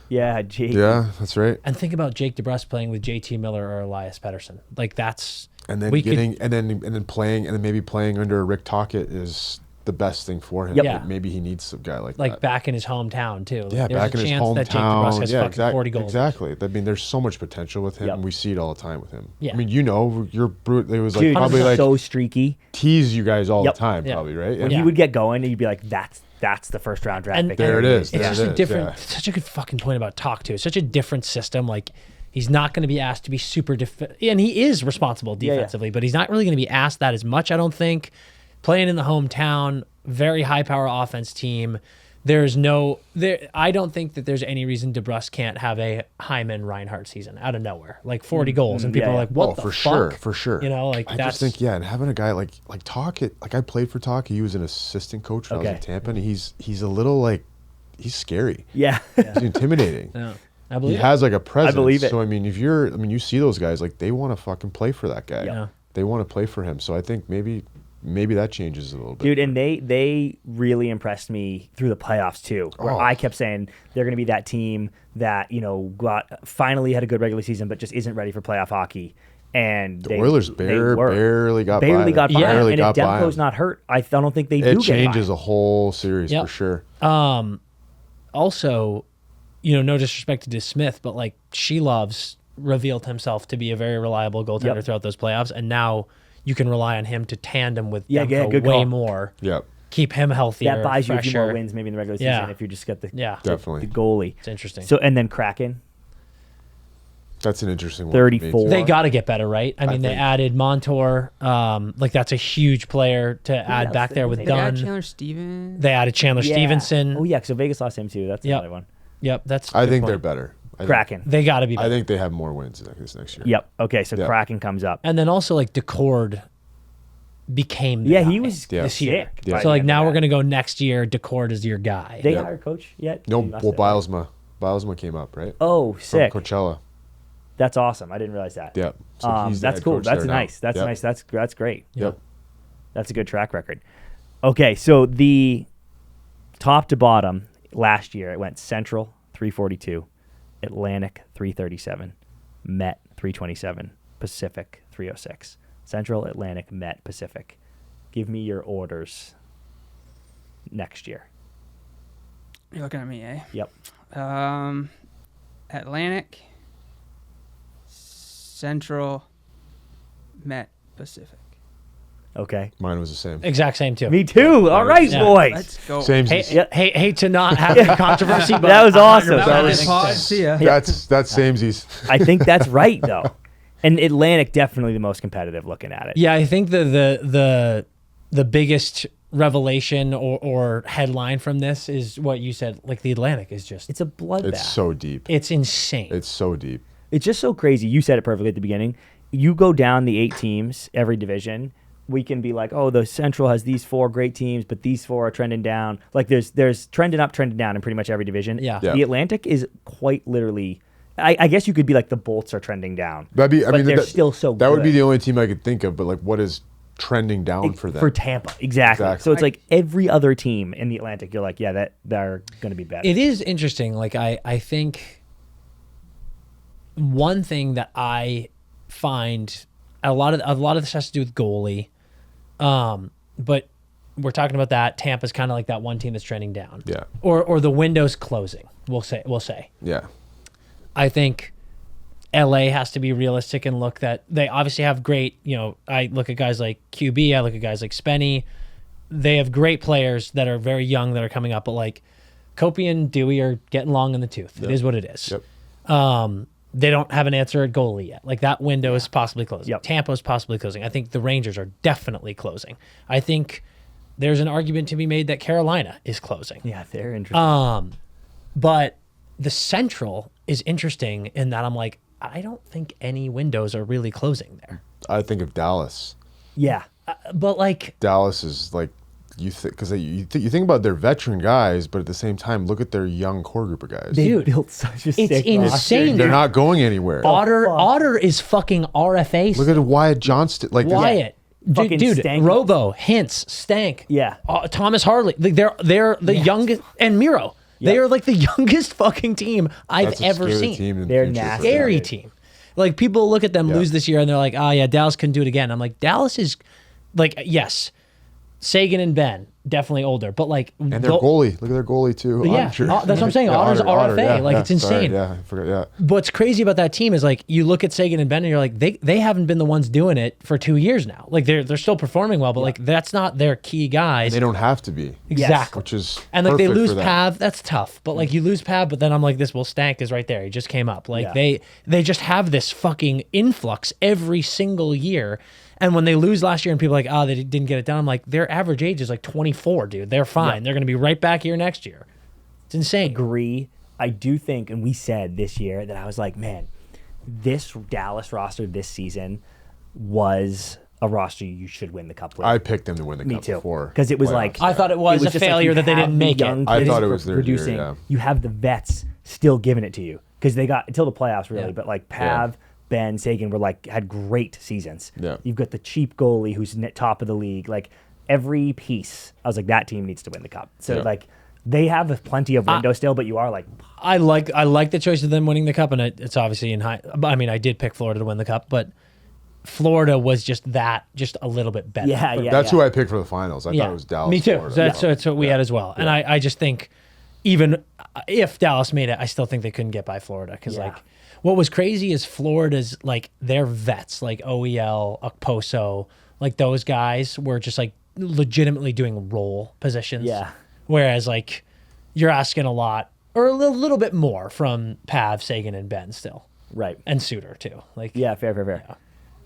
Yeah, Jake. is. Yeah, that's right. And think about Jake DeBrusk playing with JT Miller or Elias Pettersson. Like that's And then we could- playing and then maybe playing under Rick Tocchet is the best thing for him. Yep. Yeah. Maybe he needs some guy like like that. back in his hometown too. Yeah, There's back a in his chance that Jake DeBrusk hometown. has Yeah, fucking 40 goals. Exactly. I mean, there's so much potential with him. Yep. And we see it all the time with him. Yeah. I mean, you're brute. It was like Dude, probably like so streaky. tease you guys all Yep. the time, Yeah. probably, right? When Yeah. he would get going, and you'd be like, "That's the first round draft And pick." There it is. It's There just it a is, different, yeah. such a good fucking point about talk too. It's such a different system. Like he's not going to be asked to be super and he is responsible Yeah, yeah. defensively, but he's not really going to be asked that as much. I don't think. Playing in the hometown, very high power offense team. I don't think that there's any reason DeBrusk can't have a Hyman Reinhardt season out of nowhere, like 40 goals, and people yeah, are yeah. like, "What Oh, the for fuck?" sure, for sure. Like I that's just think, yeah, and having a guy like Tocchet, like I played for Tocchet. He was an assistant coach when I was Okay. in Tampa, and he's a little like he's scary. Yeah. He's intimidating. No, I He believe it. has like a presence. believe it. So I mean, you see those guys like they want to fucking play for that guy. Yeah. They want to play for him. So I think maybe maybe that changes a little bit. Dude, and they really impressed me through the playoffs too, where Oh. I kept saying they're going to be that team that finally had a good regular season, but just isn't ready for playoff hockey. And the Oilers barely got by. barely got by. Yeah. And Barely if got by Demko's them. not hurt, I don't think they do It get changes by. a whole series Yep. for sure. Also, no disrespect to Smith, but like Shelov's revealed himself to be a very reliable goaltender Yep. throughout those playoffs, and now you can rely on him to tandem with Yeah, Demko good way call. more. Yep. Keep him healthier. That buys you a few more fresher. wins maybe in the regular Yeah. season if you just got the Definitely. goalie. It's interesting. So and then Kraken. That's an interesting one. 34. They got to get better, right? I mean, they think- added Montour. That's a huge player to add else back did there they with take? They got Dunn. Chandler Stevens. They added Chandler Yeah. Stevenson. Oh yeah, so Vegas lost him too. That's Yep. another one. Yep, that's. a I good think point. they're better. Kraken. They got to be I better. think they have more wins this next year. Yep. Okay, so Yeah. Kraken comes up. And then also like Decord became. The Yeah, guy he was Yeah. this year. sick. Yeah. by So the like end now of we're that. gonna go next year. Decord is your guy. They Yeah. hired coach yet? No, They must well, have. Bilesma came up, right? Oh, From sick. Coachella. That's awesome. I didn't realize that. Yeah. So he's the that's head cool. coach That's there now. nice. That's Yep. nice. That's great. Yep. That's a good track record. Okay, so the top to bottom last year it went Central 342, Atlantic 337, Met 327, Pacific 306. Central, Atlantic, Met, Pacific. Give me your orders next year. You're looking at me, eh? Yep. Atlantic, Central, Met, Pacific. Okay. Mine was the same. Exact same too. Me too. All right, Yeah. boys. Let's go. Same. Hate to not have the controversy, but That was awesome. 100% That was- think Pause. so. See ya. That's samesies. I think that's right though. And Atlantic definitely the most competitive looking at it. Yeah, I think the biggest revelation or headline from this is what you said. Like the Atlantic is just It's a bloodbath. It's so deep. it's insane. It's so deep. It's just so crazy. You said it perfectly at the beginning. You go down the 8 teams, every division. We can be like, oh, the Central has these 4 great teams, but these 4 are trending down. Like there's trending up, trending down in pretty much every division. Yeah. Yeah. The Atlantic is quite literally. I guess you could be like the Bolts are trending down. That'd be. I But mean, they're that, still so That would be good. the only team I could think of. But like, what is trending down for them? For Tampa, exactly. Exactly. So it's like every other team in the Atlantic. You're like, yeah, that they're going to be better. It is interesting. Like I think one thing that I find a lot of this has to do with goalie, but we're talking about that. Tampa's kind of like that one team that's trending down. Yeah. Or the window's closing. We'll say. Yeah. I think LA has to be realistic and look that they obviously have great. I look at guys like QB. I look at guys like Spenny. They have great players that are very young that are coming up, but like Kopi and Dewey are getting long in the tooth. It is what it is. Yep. They don't have an answer at goalie yet. Like that window is possibly closing. Yep. Tampa's possibly closing. I think the Rangers are definitely closing. I think there's an argument to be made that Carolina is closing. yeah, they're interesting. But the Central is interesting in that I'm like, I don't think any windows are really closing there. I think of Dallas. yeah. But like, Dallas is like you think about their veteran guys, but at the same time, look at their young core group of guys. They Dude, built such a it's sick insane. roster. They're not going anywhere. Otter is fucking RFA. Look at Wyatt Johnston. Like Wyatt. Fucking Dude, Stank. Robo, Hintz, Stank. Yeah. Thomas Harley. Like they're the youngest, and Miro. They Yep. are like the youngest fucking team I've that's a ever scary seen. team in the They're future for nasty. them. Scary team. Like people look at them Yeah. lose this year and they're like, oh yeah, Dallas can do it again. I'm like, Dallas is like, yes, Sagan and Ben definitely older, but like, And their goalie. Look at their goalie too. Yeah, Otter. that's what I'm saying. Yeah, Otter's Otter, RFA. Like, it's sorry, insane. Yeah, I forgot. Yeah. what's crazy about that team is like you look at Sagan and Ben and you're like they haven't been the ones doing it for 2 years now. Like they're still performing well, but like that's not their key guys. They don't have to be. Exactly. Which is And like they perfect lose for them. Pav, that's tough. But like you lose Pav, but then I'm like this. Well, Stank is right there. He just came up. Like Yeah. they just have this fucking influx every single year. And when they lose last year and people are like, oh, they didn't get it done, I'm like, their average age is like 24, dude. They're fine. They're going to be right back here next year. It's insane. Agree. I do think, and we said this year that I was like, man, this Dallas roster this season was a roster you should win the cup with. I picked them to win the Me cup too. before. Because it was playoffs. like I thought it was a just like failure you that they have didn't the make it. young I kids thought it was their year, producing. yeah. You have the vets still giving it to you because they got until the playoffs really, Yeah. but like Pav, Ben, Sagan were like had great seasons. Yeah. You've got the cheap goalie who's top of the league. Like every piece, I was like, that team needs to win the cup. So Yeah. like they have plenty of window still, but you are like, I like the choice of them winning the cup, and it's obviously in high. I mean, I did pick Florida to win the cup, but Florida was just a little bit better. yeah, yeah. That's yeah. who I picked for the finals. I thought it was Dallas. Me too. Florida. That's what we had as well. And I just think even if Dallas made it, I still think they couldn't get by Florida because Yeah. like what was crazy is Florida's like their vets like OEL, Okposo, like those guys were just like legitimately doing role positions. Yeah. Whereas like you're asking a lot or a little bit more from Pav, Sagan, and Ben still, Right. and Suter too. Like Yeah, fair.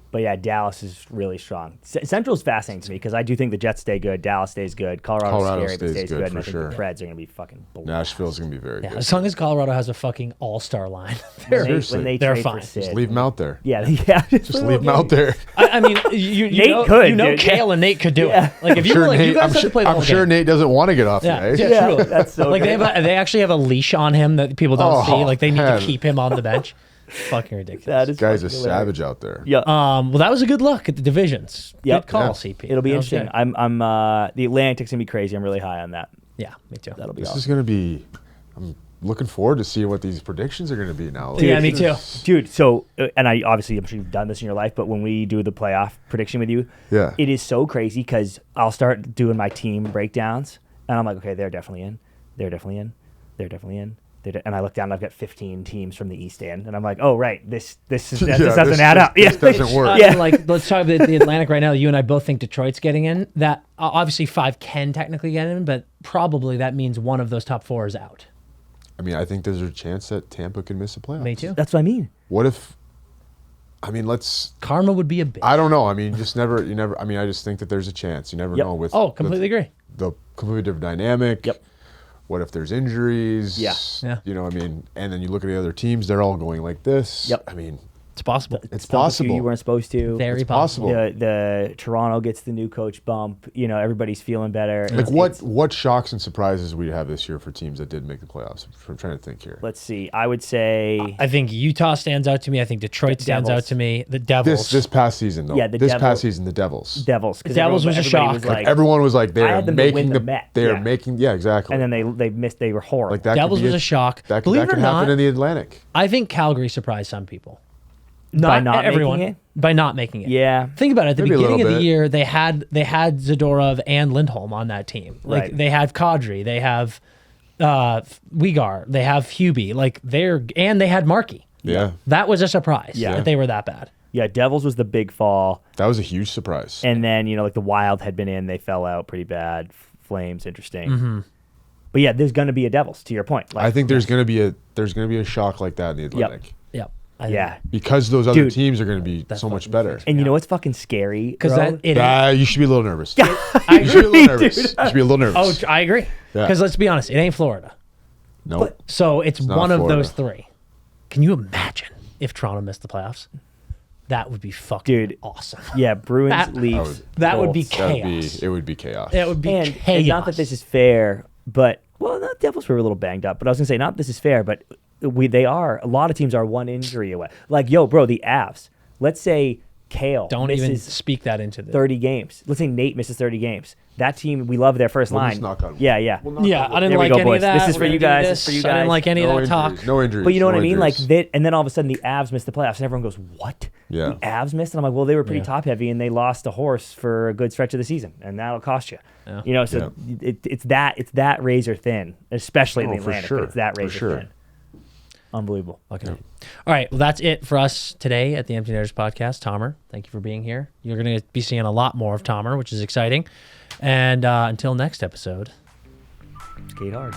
But yeah, Dallas is really strong. Central's fascinating to me because I do think the Jets stay good, Dallas stays good, Colorado's Colorado scary but stays stays good good, and for I think sure. the Preds are going to be fucking blown. Nashville's gonna be very yeah, good. as long as Colorado has a fucking all-star line, When they're, they, Seriously. when they They're trade fine. for Sid. Just leave them out there. Yeah, Just leave them out there. I mean, you Nate know, could, you know, dude. Kale and Nate could do Yeah. it. Like if you were like, you guys have to play the whole I'm sure game. Nate doesn't want to get off Yeah, the ice. yeah, Yeah, truly. that's so like good. they actually have a leash on him that people don't Oh, see. Like they need man. to keep him on the bench. Fucking ridiculous. That is Guy's a fucking hilarious. savage out there. Yeah. Well, that was a good look at the divisions. Yep. Good call, Yeah. CP. It'll be That was interesting. good. I'm the Atlantic's gonna be crazy. I'm really high on that. Yeah, me too. That'll be This awesome. is gonna be. I'm looking forward to seeing what these predictions are gonna be now. Yeah, me too. Dude, so and I obviously I'm sure you've done this in your life, but when we do the playoff prediction with you, Yeah. it is so crazy because I'll start doing my team breakdowns, and I'm like, okay, they're definitely in, they're definitely in, they're definitely in. And I look down, and I've got 15 teams from the East End, and I'm like, oh right, this doesn't add up. This doesn't work. Yeah. Like let's talk about the Atlantic right now. You and I both think Detroit's getting in. That obviously 5 can technically get in, but probably that means one of those top 4 is out. I mean, I think there's a chance that Tampa could miss a playoff. Me too. That's what I mean. What if? I mean, let's. Karma would be a bitch. I don't know. I mean, you never. I mean, I just think that there's a chance. You never Yep. know with. Oh, completely agree. The completely different dynamic. Yep. What if there's injuries? Yeah. Yeah. You know, I mean, and then you look at the other teams; they're all going like this. Yep. I mean, It's possible. it's Stump a few possible. You weren't supposed to. Very It's possible. possible. The Toronto gets the new coach bump. You know, everybody's feeling better. Like It's- what shocks and surprises we have this year for teams that did make the playoffs? I'm trying to think here. Let's see. I would say I think Utah stands out to me. I think Detroit stands out Devils. to me. The Devils. This past season though. Yeah, the this Devils- past season, the Devils. Devils. 'cause Devils was a everybody shock. like, Everyone was like, I they're had them to win making the the Met, they're yeah. making exactly. and then they missed. They were horrible. like that. Devils could be was a shock. That, Believe that it could or happen not, in the Atlantic. I think Calgary surprised some people. By not everyone. making it? By not making it. Yeah. Think about it. At the Maybe a beginning of little the bit. year, they had Zadorov and Lindholm on that team. Like Right. they had Kadri, they have Uyghur, they have Hubie. Like they had Markey. Yeah. That was a surprise. Yeah. That they were that bad. Yeah, Devils was the big fall, That was a huge surprise. and then like the Wild had been in, they fell out pretty bad. Flames, interesting. Mm-hmm. But yeah, there's going to be a Devils. To your point, like, I think there's gonna be a shock like that in the Atlantic. Yep. yeah. Because those other Dude. teams are going to be That's so much fucking better. And you know what's fucking scary? Because bro? You should be a little nervous. I You should be a agree. little nervous. You should be a little Oh, nervous. I agree. Yeah. Because let's be honest, it ain't Florida. No. So it's not one of Florida. those 3. Can you imagine if Toronto missed the playoffs? That would be fucking Dude. awesome. Yeah, Bruins, That- Leafs. That would be Bolts. chaos. It would be chaos. It would be And chaos. not that this is fair, but well, the Devils were a little banged up. But I was gonna say, not that this is fair, but a lot of teams are one injury away. Like, yo, bro, the Avs. Let's say Kale Don't misses even speak that into this. 30 games. Let's say Nate misses 30 games. That team, we love their first We'll line. just knock on wood. Yeah, yeah. We'll knock Yeah, on wood. I didn't There we like go, any boys. of that. This is for We're you gonna do guys. this. It's for you I guys. didn't like any No of that injuries. talk. No injuries. But you know no what I mean? Like, injuries. and then all of a sudden the Avs missed the playoffs, and everyone goes, "What? Yeah. The Avs missed?" And I'm like, "Well, they were pretty Yeah. top heavy, and they lost a horse for a good stretch of the season, and that'll cost you." Yeah. You know, so it's that razor thin, especially in Oh, the for Atlantic. sure. But it's that For razor sure. thin. Unbelievable. Okay. All right. Well, that's it for us today at the Empty Netters podcast. Tomer, thank you for being here. You're going to be seeing a lot more of Tomer, which is exciting. And until next episode. Skate hard.